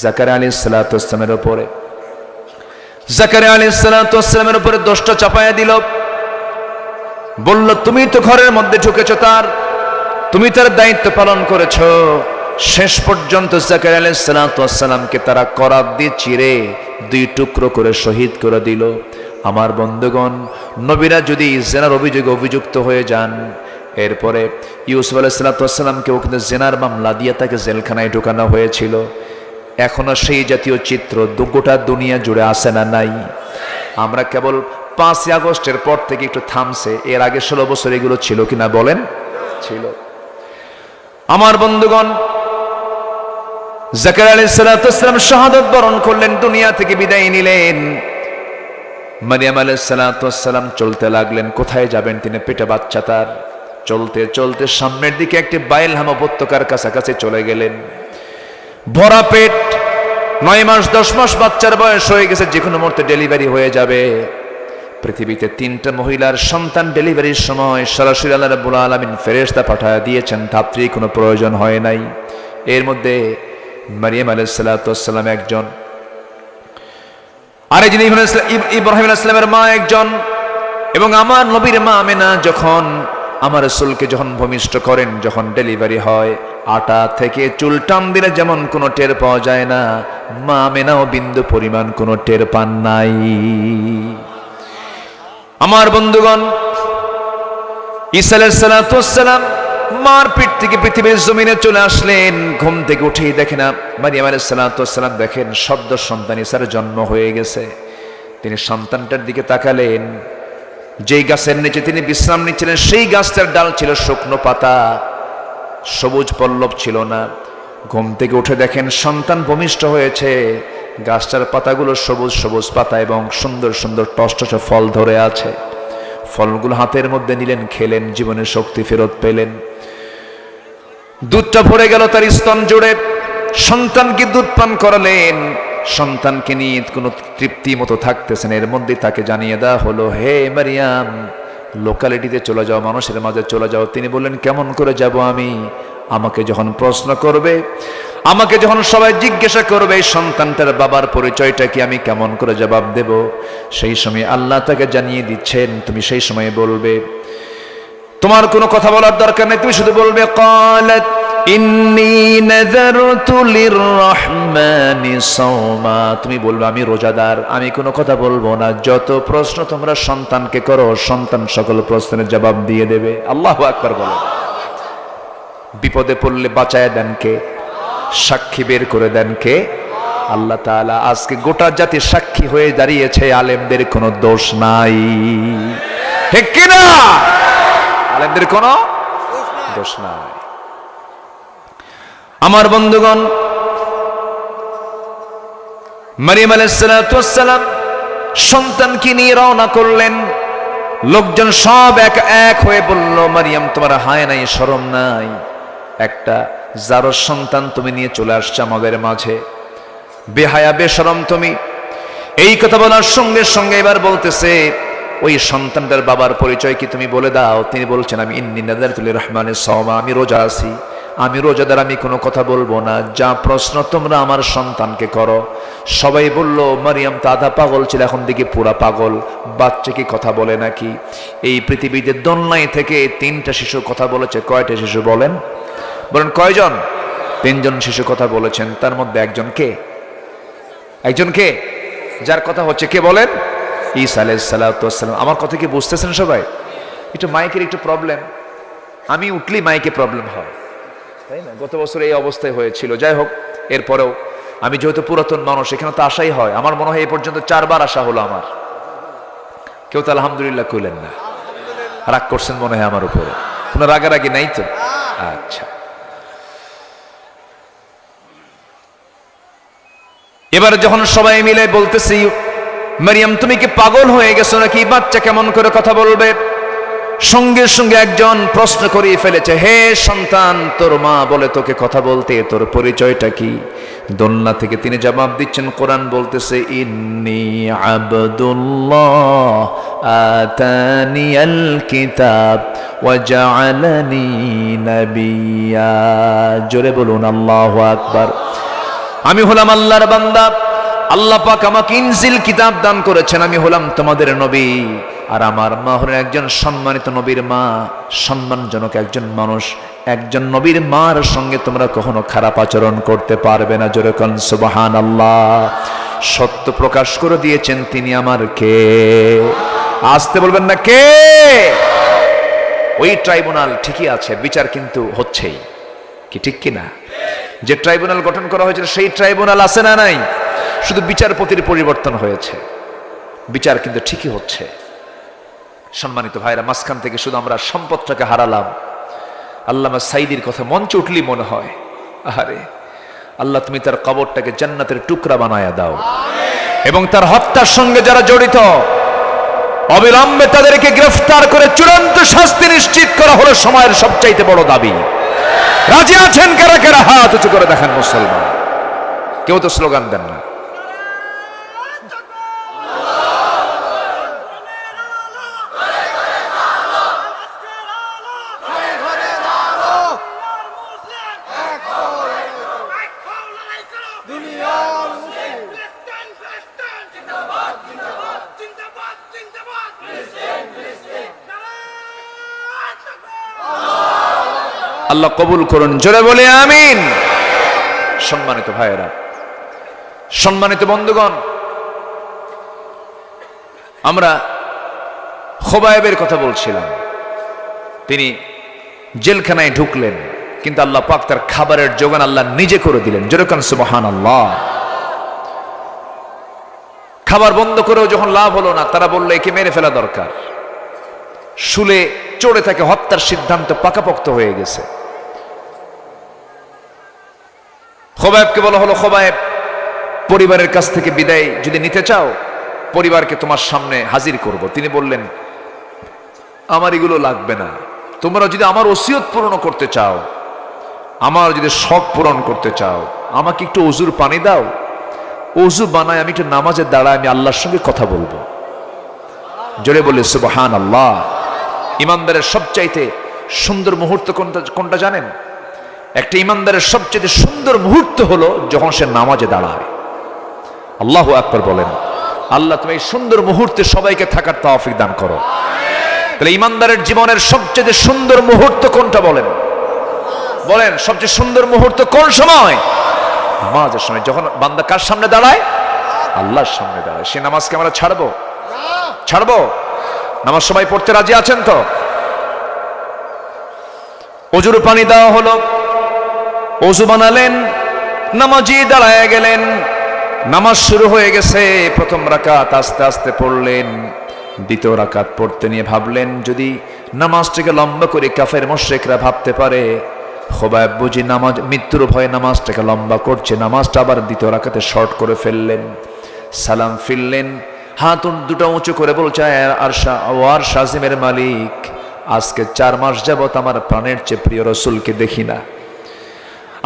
জাকারিয়া আলাইহিস সালাতু ওয়াস সালামের উপরে। জাকারিয়া আলাইহিস সালাতু ওয়াস সালামের উপরে দোষটা চাপায়া দিল। বলল, তুমি তো ঘরের মধ্যে ঢুকেছো, তুমি তার দায়িত্ব পালন করেছো। শেষ পর্যন্ত জাকারিয়া আলাইহিস সালাতু ওয়াস সালামকে তারা করাত দিয়ে চিরে 2 টুকরো করে শহীদ করে দিল। আমার বন্ধুগণ, নবীরা যদি জিনার অভিযোগে অভিযুক্ত হয়ে যান, এরপরে ইউসুফ আলাইহিস সালাতু ওয়াস সালামকে ওখানে জিনার মামলা দিয়ে তাকে জেলখানায় ঢোকানো হয়েছিল। এখনো সেই জাতীয় চিত্র গোটা দুনিয়া জুড়ে আসে না নাই? আমরা কেবল 5ই আগস্টের পর থেকে একটু থামছে, এর আগে 16 বছর এগুলো ছিল কিনা বলেন? ছিল। আমার বন্ধুগণ, জাকারিয়া আলাইহিস সালাতু ওয়াস সালাম শাহাদাত বরণ করলেন, দুনিয়া থেকে বিদায় নিলেন। মারিয়াম আলাইহিস সালাতু ওয়াস সালাম চলতে লাগলেন। কোথায় যাবেন তিনি? পেটে বাচ্চা তার। চলতে চলতে সামনের দিকে একটি বাইলহাম উপত্যকার কাছাকাছি চলে গেলেন। ভরা পেট, 9 মাস 10 মাস বাচ্চার বয়স হয়ে গেছে, যে কোনো মুহূর্তে ডেলিভারি হয়ে যাবে। পৃথিবীতে 3টা মহিলার সন্তান ডেলিভারির সময় সরাসরি আল্লাহ রাব্বুল আলামিন ফেরেশতা পাঠিয়ে দিয়েছেন, ধাত্রী কোনো প্রয়োজন হয় নাই। এর মধ্যে মারিয়াম আলাইহিস সালাতু ওয়াস সালাম একজন, আরেকজন ইব্রাহিম আলাইহিস সালামের মা একজন, এবং আমার নবীর মা আমেনা যখন আমার রাসূলকে যখন ভূমিষ্ঠ করেন, যখন ডেলিভারি হয়, আটা থেকে চুল টান দিলে যেমন কোনো টের পাওয়া যায় না, মা আমেনাও বিন্দু পরিমাণ কোনো টের পান নাই। আমার বন্ধুগণ, ঈসা আলাইহিস সালাতু ওয়াস সালাম মার পিঠ থেকে পৃথিবীর জমিনে চলে আসলেন। ঘুম থেকে উঠেই দেখেন মারিয়াম আলাইহিস সালাতু ওয়াস সালাম দেখেন সদ্য সন্তান ঈসার জন্ম হয়ে গেছে। তিনি সন্তানটার দিকে তাকালেন। যেই গাছের নিচে তিনি বিশ্রাম নিচ্ছিলেন সেই গাছটার ডাল ছিল শুকনো পাতা, সবুজ পল্লব ছিল না। ঘুম থেকে উঠে দেখেন সন্তান ভূমিষ্ঠ হয়েছে, গাছটার পাতাগুলো সবুজ সবুজ পাতা এবং সুন্দর সুন্দর টসটসে ফল ধরে আছে। ফলগুলো হাতের মধ্যে নিলেন, খেলেন, জীবনের শক্তি ফেরত পেলেন। দুধটা ভরে গেল তার স্তন জুড়ে। সন্তানকে দুধ পান করালেন। সন্তানকে নিয়ে কোনো তৃপ্তি মতো থাকতেছেন। এর মধ্যে তাকে জানিয়ে দেওয়া হলো, হে মারিয়াম, লোকালিটিতে চলে যাও, মানুষের মাঝে চলে যাও। তিনি বললেন, কেমন করে যাব আমি? আমাকে যখন প্রশ্ন করবে, আমাকে যখন সবাই জিজ্ঞাসা করবে এই সন্তানটার বাবার পরিচয়টা কি, আমি কেমন করে জবাব দেব? সেই সময় আল্লাহ তাকে জানিয়ে দিচ্ছেন, তুমি সেই সময় বলবে, তোমার কোনো কথা বলার দরকার নেই, তুমি শুধু বলবে, ক্বালাত ইন্নী নাযারতু লিররহমানি সাওমা। তুমি বলবে, আমি রোজাদার, আমি কোনো কথা বলবো না। যত প্রশ্ন তোমরা সন্তানকে করো, সন্তান সকল প্রশ্নের জবাব দিয়ে দেবে। আল্লাহু আকবার বলো। বিপদে পড়লে বাঁচায় দেন কে? সাক্ষী বের করে দেন কে? আল্লাহ তাআলা। আজকে গোটা জাতি সাক্ষী হয়ে দাঁড়িয়েছে, আলেমদের কোনো দোষ নাই, ঠিক কি না? আলেমদের কোনো দোষ নাই। আমার বন্ধুগণ, মারিয়াম আলাইহিস সালাতু ওয়াস সালাম সন্তানকে নিয়ে রওনা করলেন। লোকজন সব এক হয়ে বলল, মারিয়াম, তোমার হায় নাই, শরম নাই? একটা জারজ সন্তান তুমি নিয়ে চলে আসছো আমাদের মাঝে, বেহায়া বেশরম তুমি। এই কথা বলার সঙ্গে সঙ্গে এবার বলতেছে, ওই সন্তানটার বাবার পরিচয় কি তুমি বলে দাও। তিনি বলছেন, আমি ইন্নী নাযারতু লিররহমানি সাওমা, আমি রোজা আছি, আমি রোজাদার, আমি কোনো কথা বলবো না। যা প্রশ্ন তোমরা আমার সন্তানকে করো। সবাই বলল, মারিয়াম তো আধা পাগল ছিল, এখন দিকে পুরা পাগল। বাচ্চা কি কথা বলে নাকি? এই পৃথিবীতে দোলনায় থেকে 3টা শিশু কথা বলেছে। কয়টা শিশু বলেন? বলেন কয়জন? 3 জন শিশু কথা বলেছেন। তার মধ্যে একজন কে? একজন কে? যার কথা হচ্ছে কে বলেন? ঈসা আলাইহিস সালাতু ওয়াস সালাম। আমার কথা কি বুঝতেছেন সবাই? একটু মাইকের একটু প্রবলেম, আমি উঠলেই মাইকে প্রবলেম হয়, তাই না? গত বছর এই অবস্থায় হয়েছিল। যাই হোক, এরপরেও আমি যেহেতু পুরাতন মানুষ, এখানে তো আসাই হয়। আমার মনে হয় এই পর্যন্ত 4 বার আসা হলো আমার। কেউ তো আলহামদুলিল্লাহ কইলেন না, রাগ করছেন মনে হয় আমার উপরে। কোনো রাগারাগি নাই তো? আচ্ছা, এবার যখন সবাই মিলে বলতেছি, মারিয়াম তুমি কি পাগল হয়ে গেছো নাকি? বাচ্চা কেমন করে কথা বলবে? সঙ্গে সঙ্গে একজন প্রশ্ন করিয়ে ফেলেছে, হে সন্তান, তোর মা বলে তোকে কথা বলতে, তোর পরিচয়টা কি? দোলনা থেকে তিনি জবাব দিচ্ছেন, কোরআন বলতেছে, ইন্নী আবদুল্লাহ আতানিয়াল কিতাব ওয়া জাআলানি নাবিয়্যা। জোরে বলুন আল্লাহু আকবার। আমি হলাম আল্লাহর বান্দা, আল্লাহ পাক আমাকে ইনজিল কিতাব দান করেছেন, আমি হলাম তোমাদের নবী। আর আমার মা হলেন একজন সম্মানিত নবীর মা, সম্মানজনক একজন মানুষ। একজন নবীর মার সঙ্গে তোমরা কখনো খারাপ আচরণ করতে পারবে না। জোরে কোন সুবহানাল্লাহ। সত্য প্রকাশ করে দিয়েছেন তিনি আমার কে? আসতে বলবেন না কে? ওই ট্রাইব্যুনাল ঠিকই আছে, বিচার কিন্তু হচ্ছেই, কি ঠিক কিনা? যে ট্রাইব্যুনাল গঠন করা হয়েছিল সেই ট্রাইব্যুনাল আছে না নাই? শুধু বিচারপতির পরিবর্তন হয়েছে, বিচার কিন্তু ঠিকই হচ্ছে। সম্মানিত ভাইরা, মাঝখান থেকে শুধু আমরা সম্পদটাকে হারালাম। আল্লামা সাইদির কথা মঞ্চে উঠলি মনে হয়, আরে আল্লাহ তুমি তার কবরটাকে জান্নাতের টুকরা বানায়া দাও, এবং তার হত্যার সঙ্গে যারা জড়িত অবিলম্বে তাদেরকে গ্রেফতার করে চূড়ান্ত শাস্তি নিশ্চিত করা হলো সময়ের সবচাইতে বড় দাবি। রাজি আছেন কারা কারা? হাত উঁচু করে দেখেন মুসলমান। কেউ তো স্লোগান দেন না। আল্লাহ কবুল করুন, জোরে বলে আমিন। সম্মানিত ভাইয়েরা, সম্মানিত বন্ধুগণ, আমরা খোবায়েবের কথা বলছিলাম। তিনি জেলখানায় ঢুকলেন, কিন্তু আল্লাহ পাক তার খাবারের যোগান আল্লাহ নিজে করে দিলেন। জোরে কান সুবহানাল্লাহ। খাবার বন্ধ করেও যখন লাভ হলো না, তারা বললো একে মেরে ফেলা দরকার। শুলে চড়ে তাকে হত্যার সিদ্ধান্ত পাকাপোক্ত হয়ে গেছে। খোবায়েবকে বলা হলো, খোবায়েব, পরিবারের কাছ থেকে বিদায় যদি নিতে চাও, পরিবারকে তোমার সামনে হাজির করব। তিনি বললেন, আমার এগুলো লাগবে না। তোমরা যদি আমার ওসিয়ত পূরণ করতে চাও, আমার যদি শখ পূরণ করতে চাও, আমাকে একটু ওযুর পানি দাও, ওযু বানায় আমি একটু নামাজে দাঁড়ায় আমি আল্লাহর সঙ্গে কথা বলবো। জোরে বলে সুবহানাল্লাহ। ইমানদারের সবচাইতে সুন্দর মুহূর্ত কোনটা জানেন? একটা ইমানদারের সবচেয়ে সুন্দর মুহূর্ত হলো যখন সে নামাজে দাঁড়ায়। আল্লাহু আকবার বলেন। আল্লাহ তুমি এই সুন্দর মুহূর্তে সবাইকে থাকার তৌফিক দান করো। তাহলে ইমানদারের জীবনের সবচেয়ে সুন্দর মুহূর্ত কোনটা বলেন? বলেন, সবচেয়ে সুন্দর মুহূর্ত কোন সময়? নামাজের সময়। যখন বান্দা কার সামনে দাঁড়ায়? আল্লাহর সামনে দাঁড়ায়। সে নামাজকে আমরা ছাড়বো? ছাড়বো? নামাজ সবাই পড়তে রাজি আছেন তো? ওযুর পানি দেওয়া হলো, ওযু বানালেন, নামাজি দাঁড়ায় গেলেন। নামাজ শুরু হয়ে গেছে। প্রথম রাকাত আস্তে আস্তে পড়লেন। দ্বিতীয় রাকাত পড়তে নিয়ে ভাবলেন, যদি নামাজটাকে লম্বা করে কাফের মুশরিকরা ভাবতে পারে খোবায়েব বুঝি নামাজ মৃত্যুর ভয়ে নামাজটাকে লম্বা করছে, নামাজটা আবার দ্বিতীয় রাকাতে শর্ট করে ফেললেন। সালাম ফিরলেন, হাত দুটো উঁচু করে বলছে, আর শাজিমের মালিক, আজকে 4 মাস যাবত আমার প্রাণের চেয়ে প্রিয় রসুলকে দেখি না।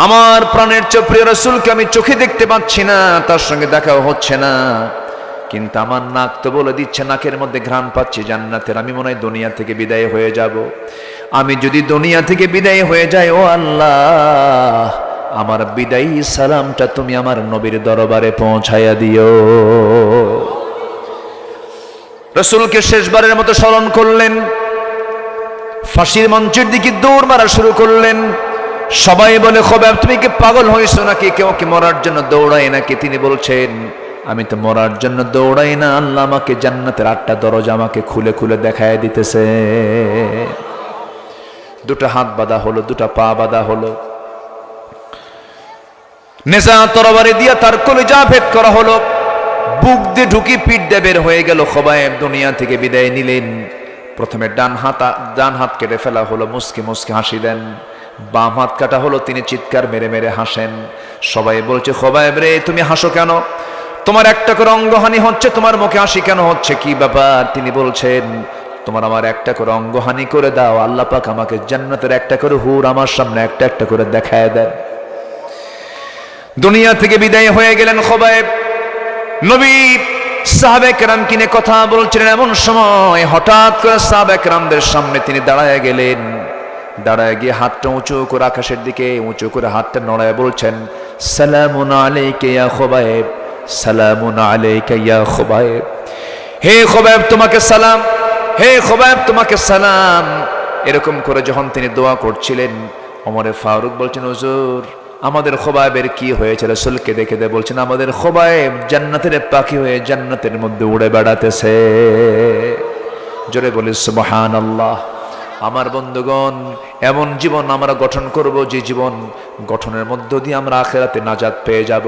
আমার প্রাণের চেয়ে প্রিয় রসুলকে আমি চোখে দেখতে পাচ্ছি না, তার সঙ্গে দেখাও হচ্ছে না। কিন্তু আমার নাক তো বলে দিচ্ছে, নাকের মধ্যে ঘ্রাণ পাচ্ছি জান্নাতের। আমি মনে হয় দুনিয়া থেকে বিদায় হয়ে যাব। আমি যদি দুনিয়া থেকে বিদায় হয়ে যাই, ও আল্লাহ, আমার বিদায়ী সালামটা তুমি আমার নবীর দরবারে পৌঁছাইয়া দিও। রসুলকে শেষবারের মতো স্মরণ করলেন। ফাঁসির মঞ্চের দিকে দৌড় মারা শুরু করলেন। সবাই বলে, খোবায়েব তুমি কি পাগল হয়েছো নাকি? কেউ কি মরার জন্য দৌড়ায় নাকি? তিনি বলছেন, আমি তো মরার জন্য দৌড়াই না, আল্লাহ আমাকে জান্নাতের 8টা দরজা আমাকে খুলে খুলে দেখায় দিতেছে। 2টা হাত বাঁধা হলো, 2টা পা বাঁধা হলো। নেজা তরবারি দিয়া তার কলিজা ভেদ করা হলো। বুক দিয়ে ঢুকি পিঠ দিয়ে বের হয়ে গেল। খোবায়েব দুনিয়া থেকে বিদায় নিলেন। প্রথমে ডান হাত কেটে ফেলা হলো, মুস্কি মুস্কি হাসি দেন। বাম হাত কাটা হলো, তিনি চিৎকার মেরে মেরে হাসেন। সবাই বলছে, খোবায়েব রে, তুমি হাসো কেন? তোমার একটা করে অঙ্গহানি হচ্ছে, তোমার মুখে হাসি কেন হচ্ছে? কি ব্যাপার? তিনি বলছেন, তোমার আমার একটা করে অঙ্গহানি করে দাও, আল্লাহ পাক আমাকে জান্নাতের একটা করে হুর আমার সামনে একটা একটা করে দেখায় দেন। দুনিয়া থেকে বিদায় হয়ে গেলেন খোবায়েব। নবী সাহাবায়ে কেরাম কিনে কথা বলছিলেন, এমন সময় হঠাৎ করে সাহাবায়ে কেরামদের সামনে তিনি দাঁড়ায় গেলেন। দাঁড়ায় গিয়ে হাতটা উঁচু করে আকাশের দিকে উঁচু করে হাতটা নড়ায় বলছেন, সালামুন আলাইকা ইয়া খোবায়েব, সালামুন আলাইকা ইয়া খোবায়েব। হে খোবায়েব তোমাকে সালাম, হে খোবায়েব তোমাকে সালাম। এরকম করে যখন তিনি দোয়া করছিলেন, ওমরে ফারুক বলছেন, হুজুর আমাদের খোবায়েবের কি হয়েছে? রাসূলকে দেখে বলছেন, আমাদের খোবায়েব জান্নাতের পাখি হয়ে জান্নাতের মধ্যে উড়ে বেড়াতেছে। জোরে বলি সুবহানাল্লাহ। আমার বন্ধুগণ, এমন জীবন আমরা গঠন করব যে জীবন গঠনের মধ্য দিয়ে আমরা আখিরাতে নাজাত পেয়ে যাব,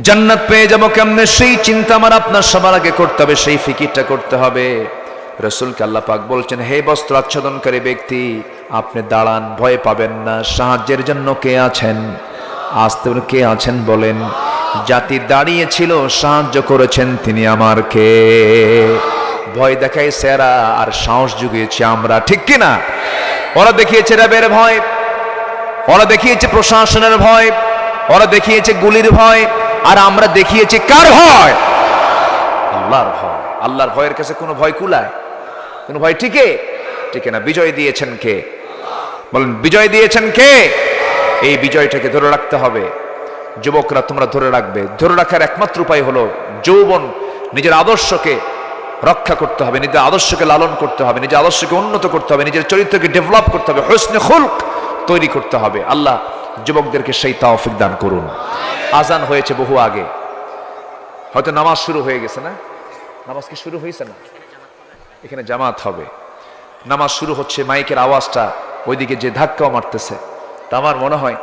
জান্নাত পেয়ে যাব। কেমনে সেই চিন্তা আমার আপনার সবার আগে করতে হবে, সেই ফিকিরটা করতে হবে। রাসূলকে আল্লাহ পাক বলছেন, হে বস্ত্র আচ্ছাদনকারী ব্যক্তি, আপনি দাঁড়ান, ভয় পাবেন না। সাহায্যের জন্য কে আছেন? আসতে কে আছেন বলেন? জাতি দাঁড়িয়েছিল, সাহায্য করেছেন তিনি আমার কে? ভয় দেখাই সেরা আর সাহস জুগিয়েছি আমরা, ঠিক কিনা? ওরা দেখিয়েছে র্যাবের ভয়, ওরা দেখিয়েছে প্রশাসনের ভয়, ওরা দেখিয়েছে গুলির ভয়, আর আমরা দেখিয়েছি কার ভয়? আল্লাহর ভয়। আল্লাহর ভয়ের কাছে কোনো ভয় কুলায়? কোনো ভয় টিকে? টিকে না। বিজয় দিয়েছেন কে? বলেন, বিজয় দিয়েছেন কে? এই বিজয়টাকে ধরে রাখতে হবে। যুবকরা তোমরা ধরে রাখবে। ধরে রাখার একমাত্র উপায় হলো যৌবন, নিজের আদর্শকে রক্ষা করতে হবে, নিজের আদর্শকে লালন করতে হবে, নিজের আদর্শকে উন্নত করতে হবে, নিজের চরিত্রকে ডেভেলপ করতে হবে, হুসনে খুলক তৈরি করতে হবে। আল্লাহ যুবকদেরকে সেই তৌফিক দান করুন। আজান হয়েছে বহু আগে, হয়তো নামাজ শুরু হয়ে গেছে না? নামাজ কি শুরু হয়েছে না? এখানে জামাত হবে, নামাজ শুরু হচ্ছে, মাইকের আওয়াজটা ওইদিকে যে ধাক্কাও মারতেছে। তা আমার মনে হয়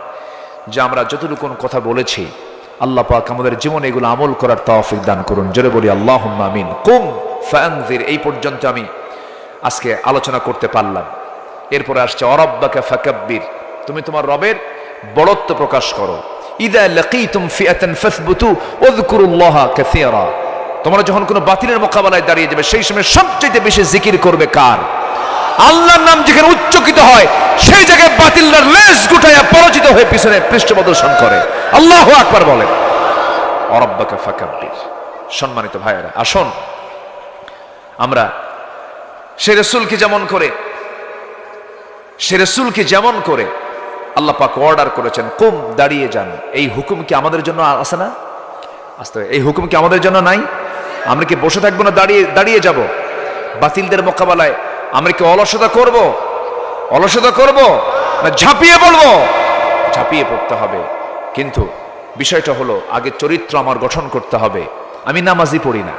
যে আমরা যতটুকু কথা বলেছি, আল্লাহ পাক আমাদের জীবনে এগুলো আমল করার তৌফিক দান করুন। জোরে বলি আল্লাহুম্মা আমিন। কুম ফাআনজির, এই পর্যন্ত আমি আজকে আলোচনা করতে পারলাম। এরপরে আসছে অরাব্বাকা ফাকাব্বির, তুমি তোমার রবের বড়ত্ব প্রকাশ করো। ইযা লাকীতুম ফিআতান ফাসবুতু ওযকুরুল্লাহা কাসীরা, তোমরা যখন কোনো বাতিলের মোকাবেলায় দাঁড়িয়ে যাবে সেই সময় সবচেয়ে বেশি জিকির করবে কার? আল্লাহর নাম যেখানে উচ্চকিত হয় সেই জায়গায় বাতিলরা লেজ গুটাইয়া পরাজিত হয়ে পিছনে পৃষ্ঠপ্রদর্শন করে। আল্লাহু আকবার বলেন। অরাব্বাকা ফাকাব্বির। সম্মানিত ভাইয়েরা, আসুন আমরা সে রাসূলকে যেমন করে আল্লাহ পাক অর্ডার করেছেন, কুম দাঁড়িয়ে যান, এই হুকুম কি আমাদের জন্য আছে না? আসতে এই হুকুম কি আমাদের জন্য নাই? আমরা কি বসে থাকবো না দাঁড়িয়ে যাব? বাতিলদের মোকাবেলায় আমরা কি অলসতা করব না ঝাঁপিয়ে পড়বো? ঝাঁপিয়ে পড়তে হবে। কিন্তু বিষয়টা হলো আগে চরিত্র আমার গঠন করতে হবে। আমি নামাজই পড়ি না,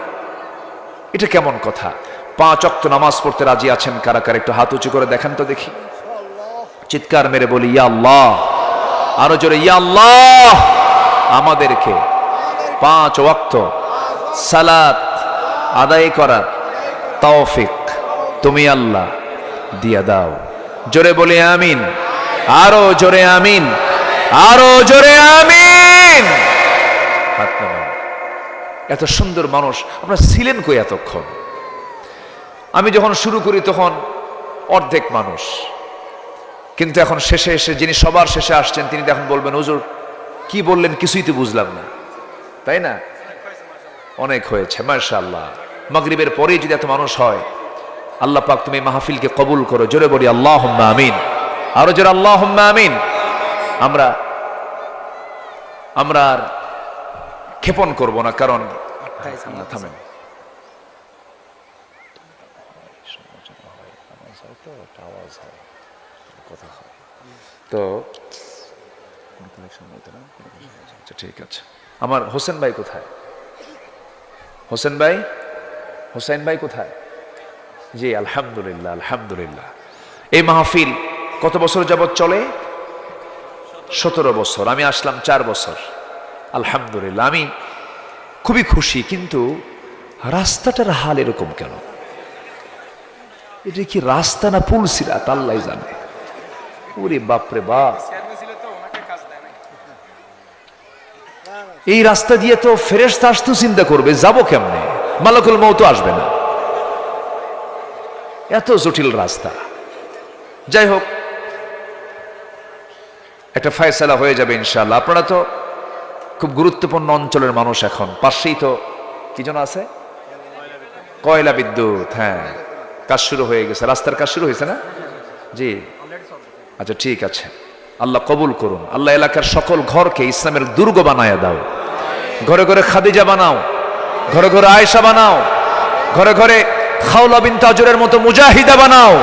এটা কেমন কথা? 5 ওয়াক্ত নামাজ পড়তে রাজি আছেন কারা কারা? একটু হাত উঁচু করে দেখান তো দেখি। চিৎকার মেরে বলি ইয়া আল্লাহ, আরো জোরে ইয়া আল্লাহ। আমাদেরকে 5 ওয়াক্ত সালাত আদায় করার তৌফিক তুমি আল্লাহ দিয়া দাও। জোরে বলি আমিন, আরো জোরে আমিন, আরো জোরে আমিন। এত সুন্দর মানুষ আপনারা ছিলেন কই এতক্ষণ? আমি যখন শুরু করি তখন অর্ধেক মানুষ, কিন্তু এখন শেষে এসে যিনি সবার শেষে আসছেন তিনি এখন বলবেন, হুজুর কি বললেন কিছুই তো বুঝলাম না, তাই না? অনেক হয়েছে মাশাআল্লাহ। মাগরিবের পরে যদি এত মানুষ হয়, আল্লাহ পাক তুমি মাহফিলকে কবুল করো। জোরে বলি আল্লাহুম্মা আমিন, আরো জোরে আল্লাহুম্মা আমিন। আমরা আর ক্ষেপণ করব না, কারণ থামেন, তো ঠিক আছে। আমার হোসেন ভাই কোথায়? হোসেন ভাই কোথায়? জি আলহামদুলিল্লাহ, আলহামদুলিল্লাহ। এই মাহফিল কত বছর যাবত চলে? 17 বছর। আমি আসলাম 4 বছর। আলহামদুলিল্লাহ, আমি খুবই খুশি। কিন্তু রাস্তাটার হাল এরকম কেন? এটা কি রাস্তা না পুলসিরাত? আল্লাহ জানে। ওরে বাপরে বাপ, এই রাস্তা দিয়ে তো ফেরেশতা আসতে চিন্তা করবে যাব কেমনে, মালাকুল মউত আসবে না, এত জটিল রাস্তা। যাই হোক, একটা ফয়সালা হয়ে যাবে ইনশাআল্লাহ। আপনারা তো খুব গুরুত্বপূর্ণ অঞ্চলের মানুষ। এখন পাশেই তো কি যেন আছে, কয়লা বিদ্যুৎ। হ্যাঁ, কাজ শুরু হয়ে গেছে, রাস্তার কাজ শুরু হয়েছে না? জি আচ্ছা, ঠিক আছে। আল্লাহ কবুল করুন। আল্লাহ এলাকার সকল ঘরকে ইসলামের দুর্গ বানায়া দাও। ঘরে ঘরে খাদিজা বানাও, ঘরে ঘরে আয়েশা বানাও, ঘরে ঘরে খাওলা বিনতে আজরের মতো মুজাহিদা বানাও।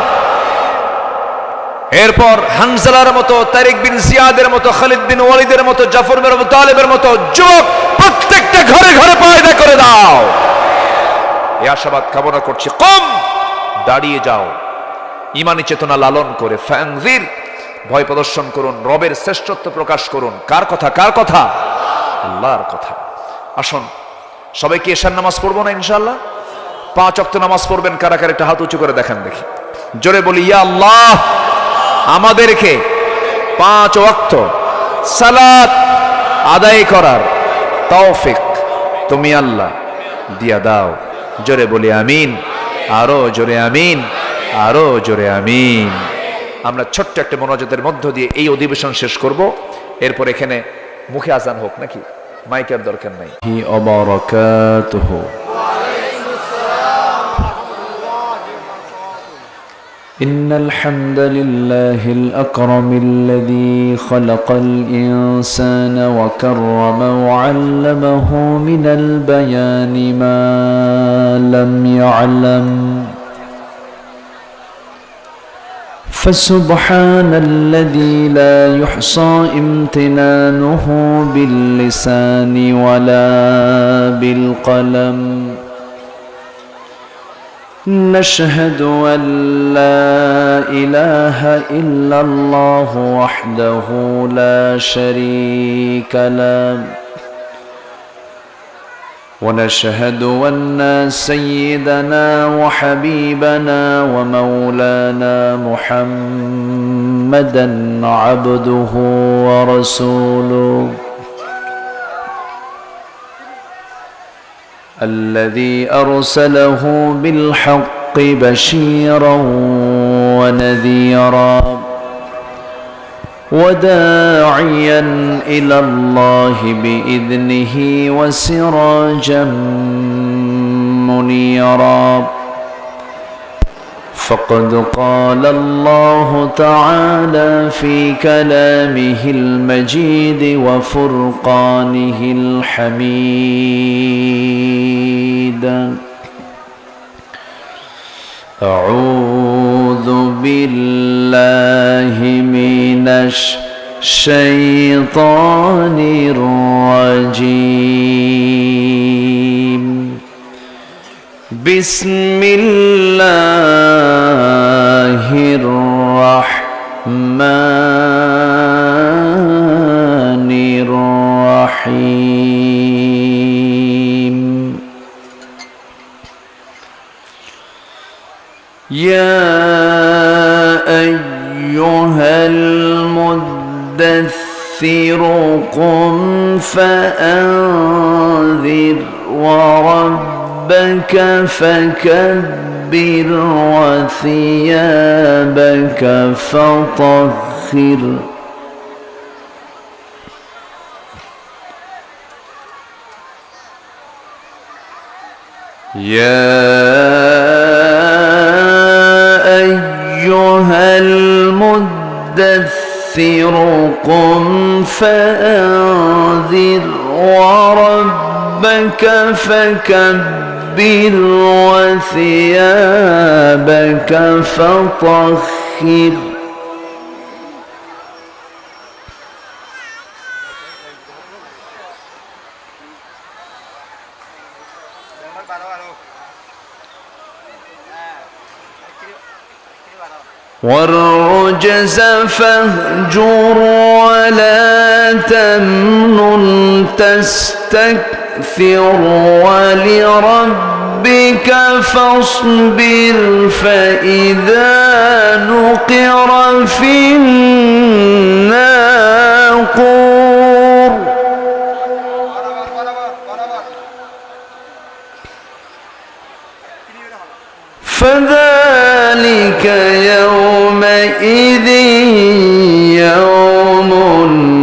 এরপর হানজালার মতো, তারিক বিন জিয়াদের মতো, খালিদ বিন ওয়ালিদের মতো, জাফর বিন আবু তালেবের মতো যুবক প্রত্যেকটা ঘরে ঘরে পয়দা করে দাও। এই আশাবাদ কামনা করছি। কম দাঁড়িয়ে যাও, ইমানি চেতনা লালন করে। ফানজির, ভয় প্রদর্শন করুন, রবের শ্রেষ্ঠত্ব প্রকাশ করুন। কার কথা? আল্লাহর কথা। আসুন সবাই কি এশার নামাজ পড়বো না ইনশাআল্লাহ? 5 ওয়াক্ত নামাজ পড়বেন কারা কারা? একটা হাত উঁচু করে দেখান দেখি। জোরে বলি ইয়া আল্লাহ, আমাদেরকে 5 ওয়াক্ত সালাত আদায় করার তৌফিক তুমি আল্লাহ দিয়া দাও। জোরে বলি আমিন, আরো জোরে আমিন, আরো জোরে আমিন। আমরা ছোট্ট একটা মোনাজাতের মধ্য দিয়ে এই অধিবেশন শেষ করব। এরপর এখানে মুখে আজান হোক, নাকি মাইকের দরকার নাই। বারাকাতুহু। إن الحمد لله الأكرم الذي خلق الإنسان وكرم وعلمه من البيان ما لم يعلم فسبحان الذي لا يحصى امتنانه باللسان ولا بالقلم نشهد أن لا إله إلا الله وحده لا شريك له ونشهد أن سيدنا وحبيبنا ومولانا محمدا عبده ورسوله الذي أرسله بالحق بشيرا ونذيرا وداعيا إلى الله بإذنه وسراجا منيرا فقد قال الله تعالى في كلامه المجيد وفرقانه الحميد أعوذ بالله من الشيطان الرجيم بسم الله الرحمن الرحيم يا أيها المدثر قم فأنذر وربك فكبر وثيابك فطهر يا أيها المدثر قم فأنذر وربك فكبر وثيابك فطهر والرجز فاهجر ولا تمنن تستكثر ولربك فاصبر فإذا نقر في الناقور فذلك يومئذ يوم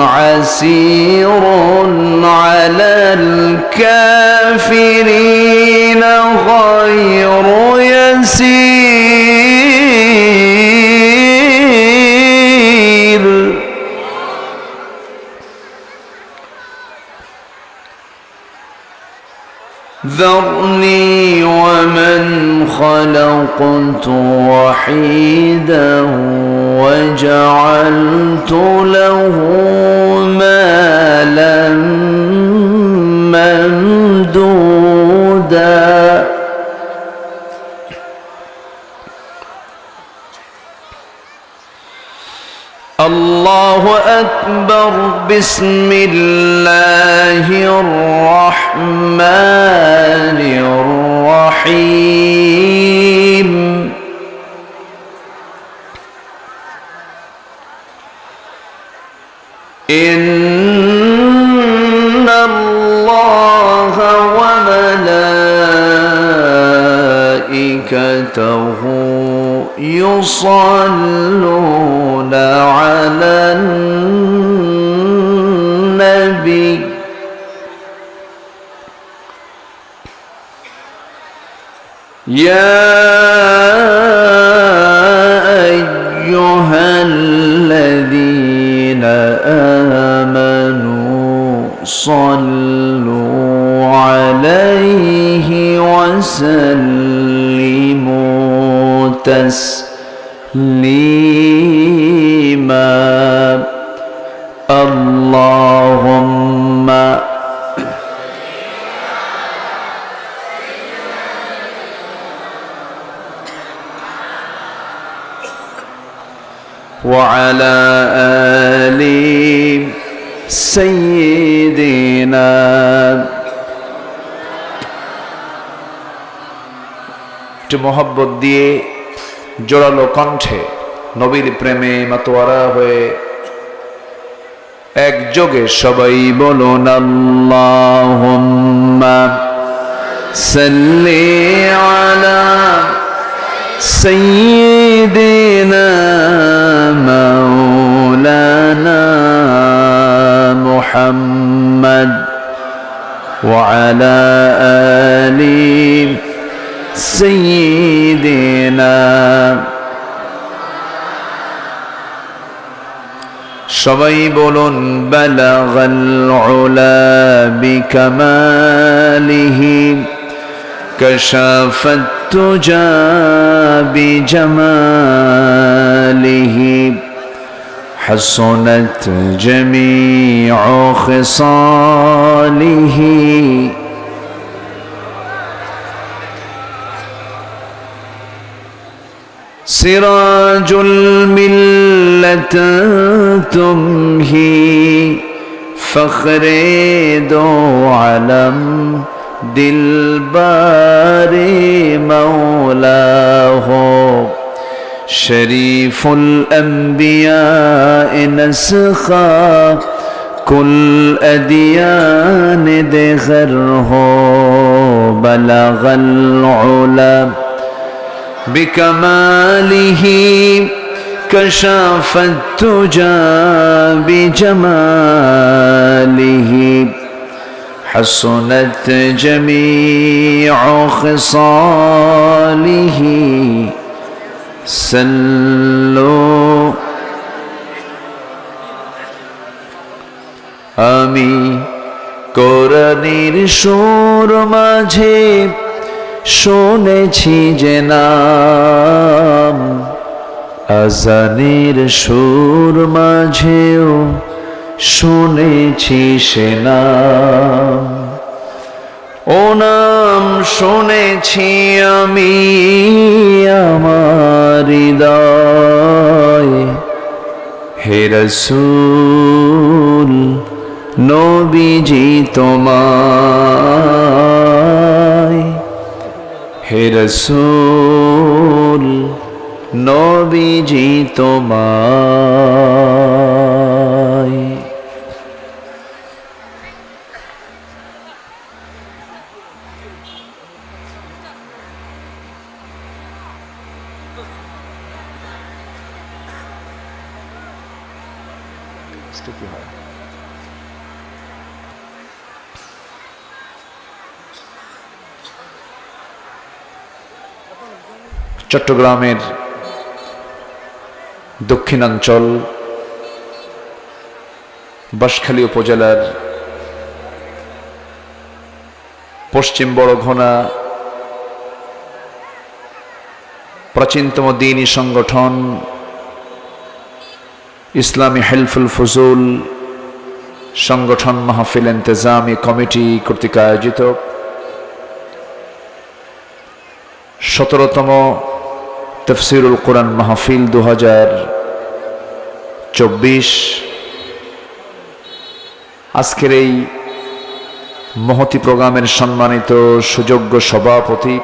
عسير على الكافرين غير يسير ذرني ومن خلقت وحيدا وجعلت له مالا ممدودا الله أكبر بسم الله الرحمن الرحيم إن الله يصلون على النبي يا أيها الذين آمنوا صلوا عليه وسلموا تسليما اللهم وعلى آل سيدنا একটু মোহাব্বত দিয়ে জোরালো কণ্ঠে নবীর প্রেমে মাতোয়ারা হয়ে একযোগে সবাই বলুন আল্লাহুম্মা সাল্লি আলা সাইয়্যিদিনা মাওলানা মুহাম্মদ ওয়া আলা আলি সাইয়্যিদিনা সবাই বলুন বালাগাল উলা বিকামালিহি কাশাফাত তুজা বিজামালিহি হাসনাত জামিউ খিসালিহি سراج الملة تمهي فخر دو علم دلبار مولاه شريف الأنبياء نسخا كل أديان دغره بلغ العلا بكماله كشف التجى بجماله حسنت جميع خصاله صلوا আমি কোরআনের সুর মাঝে শুনেছি যে নাম আজানের সুর মাঝেও শুনেছি সে নাম ও নাম শুনেছি আমি আমার হৃদয় হে রাসূল নবীজি তোমায় হে রাসূল নবীজি তোমায় চট্টগ্রামের দক্ষিণাঞ্চল বাঁশখালী উপজেলার পশ্চিম বড়ঘোনা প্রাচীনতম দ্বীনী সংগঠন ইসলামী হেলফুল ফুজুল সংগঠন মাহফিল ইন্তেজামি কমিটি কর্তৃক আয়োজিত 17তম তফসিরুল কোরআন মাহফিল 2024 আজকের এই মহতি প্রোগ্রামের সম্মানিত সুযোগ্য সভাপতি,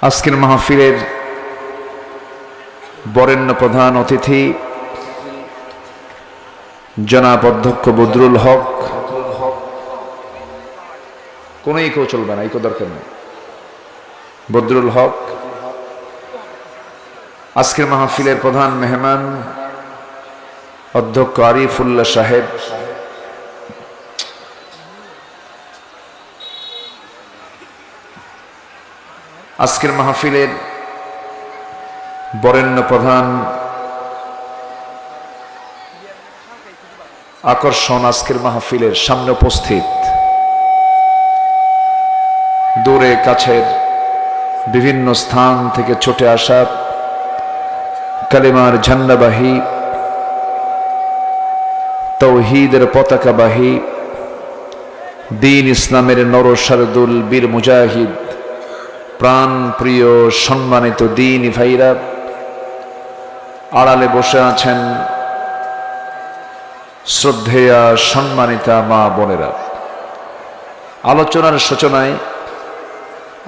আজকের মাহফিলের বরেণ্য প্রধান অতিথি জনাব অধ্যক্ষ বদরুল হক, কোনো ইকো চলবে না, ইকো দরকার নেই, বদরুল হক, আজকের মাহফিলের প্রধান মেহমান অধ্যক্ষ আরিফুল্লাহ সাহেব, আজকের মাহফিলের বরেণ্য প্রধান আকর্ষণ, আজকের মাহফিলের সামনে উপস্থিত দূরে কাছের বিভিন্ন স্থান থেকে ছুটে আসা কালেমার ঝান্ডাবাহী, তৌহিদের পতাকাবাহী, দ্বীন ইসলামের নরসারদুল বীর মুজাহিদ, প্রাণ প্রিয় সম্মানিত দ্বীনি ভাইরা, আড়ালে বসে আছেন শ্রদ্ধেয়া সম্মানিতা মা বোনেরা। আলোচনার সূচনায়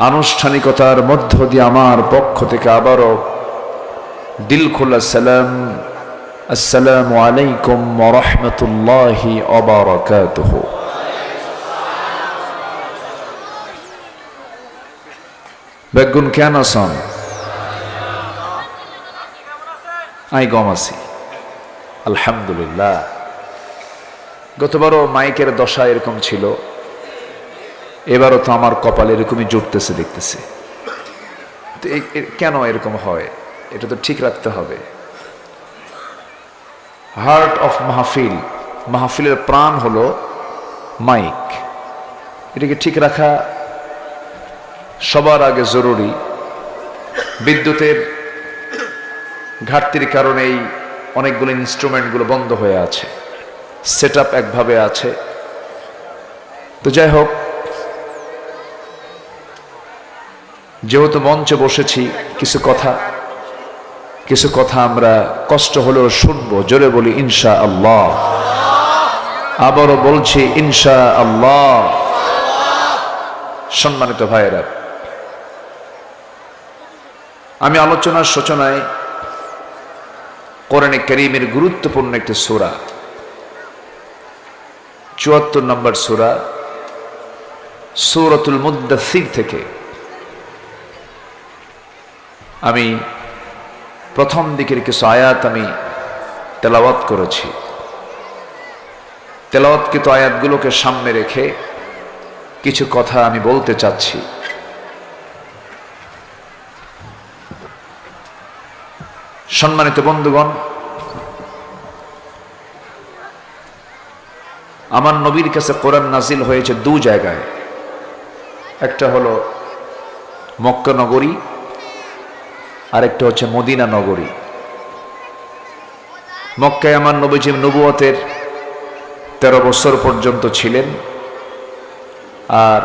আনুষ্ঠানিকতার মধ্য দিয়ে আমার পক্ষ থেকে আবারও দিল খোলা সালাম, আসসালামু আলাইকুম ওয়া রাহমাতুল্লাহি ওয়া বারাকাতুহু। বেগুন কেন আছেন? আই গম আছি আলহামদুলিল্লাহ। গতবারও মাইকের দশা এরকম ছিল, এবারও তো আমার কপাল এরকমই জুটতেছে দেখতেছি। কেন এরকম হয় এটা তো ঠিক রাখতে হবে। হার্ট অফ মাহফিল, মাহফিলের প্রাণ হলো মাইক, এটাকে ঠিক রাখা সবার আগে জরুরি। বিদ্যুতের ঘাটতির কারণেই অনেকগুলো ইনস্ট্রুমেন্টগুলো বন্ধ হয়ে আছে, সেট আপ একভাবে আছে। তো যাই হোক, যেহেতু মঞ্চে বসেছি, কিছু কথা আমরা কষ্ট হলেও শুনবো। জোরে বলি ইনশা আল্লাহ। আবারও বলছি ইনশা আল্লাহ। সম্মানিত ভাইয়েরা, আমি আলোচনার সূচনায় কোরআনে কারীমের গুরুত্বপূর্ণ একটি সূরা, ৭৪ নম্বর সূরা সূরাতুল মুদ্দাসসির থেকে আমি প্রথম দিকের কিছু আয়াত আমি তেলাওয়াত করেছি। তেলাওয়াতকৃত আয়াতগুলোকে সামনে রেখে কিছু কথা আমি বলতে চাচ্ছি। সম্মানিত বন্ধুগণ, আমার নবীর কাছে কোরআন নাজিল হয়েছে দু জায়গায়। একটা হলো মক্কা নগরী, আর একটা হচ্ছে মদিনা নগরী। মক্কায় আমার নবীজি নবুয়তের 13 বছর পর্যন্ত ছিলেন, আর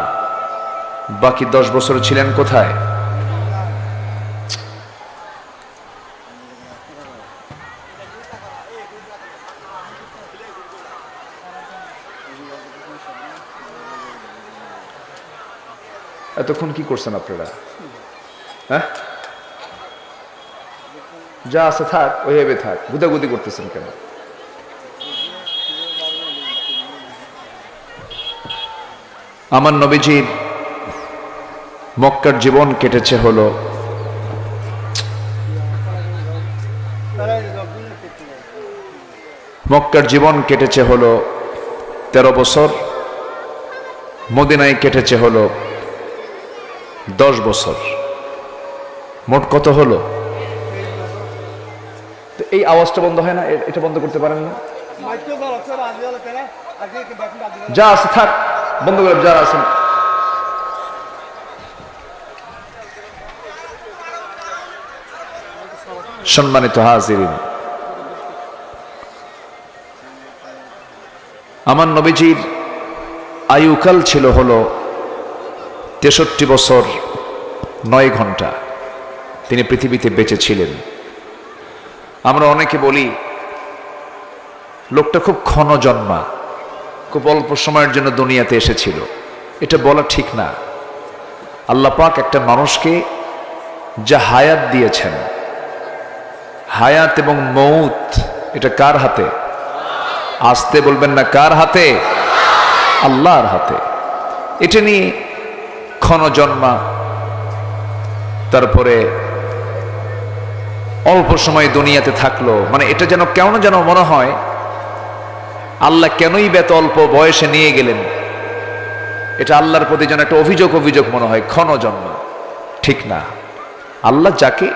বাকি 10 বছর ছিলেন কোথায়? এতক্ষণ কি করছেন আপনারা? হ্যাঁ, যা আছে থাক, ওইভাবে থাক, গুদাগুদি করতেছেন কেন? আমার নবীজির মক্কার জীবন কেটেছে হলো মক্কার জীবন কেটেছে হলো 13 বছর, মদিনায় কেটেছে হলো 10 বছর। মোট কত হলো? এই আওয়াজটা বন্ধ হয় না? এটা বন্ধ করতে পারেন না? যা আছে থাক, বন্ধ করে যা আছে। সম্মানিত হাজিরিন, আমার নবীজির আয়ুকাল ছিল হলো 63 বছর 9 ঘন্টা তিনি পৃথিবীতে বেঁচে ছিলেন। আমরা অনেকে বলি লোকটা খুব ক্ষণ জন্মা, খুব অল্প সময়ের জন্য দুনিয়াতে এসেছিল। এটা বলা ঠিক না। আল্লাহ পাক একটা মানুষকে যা হায়াত দিয়েছেন, হায়াত এবং মৌত এটা কার হাতে? আসতে বলবেন না, কার হাতে? আল্লাহর হাতে। এটা নিয়ে ক্ষণ জন্মা, তারপরে অল্প সময় দুনিয়াতে থাকলো, মানে এটা যেন কেমন যেন মনে হয় আল্লাহ কেনই বেত অল্প বয়সে নিয়ে গেলেন, এটা আল্লাহর প্রতি যেন একটা অভিযোগ অভিযোগ মনে হয় ক্ষণ জন্ম। ঠিক না, আল্লাহ যাকে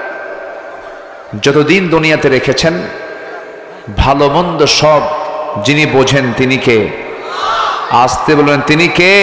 যতদিন দুনিয়াতে রেখেছেন ভালো মন্দ সব যিনি বোঝেন তিনি কে? আসতে বলবেন তিনি কে?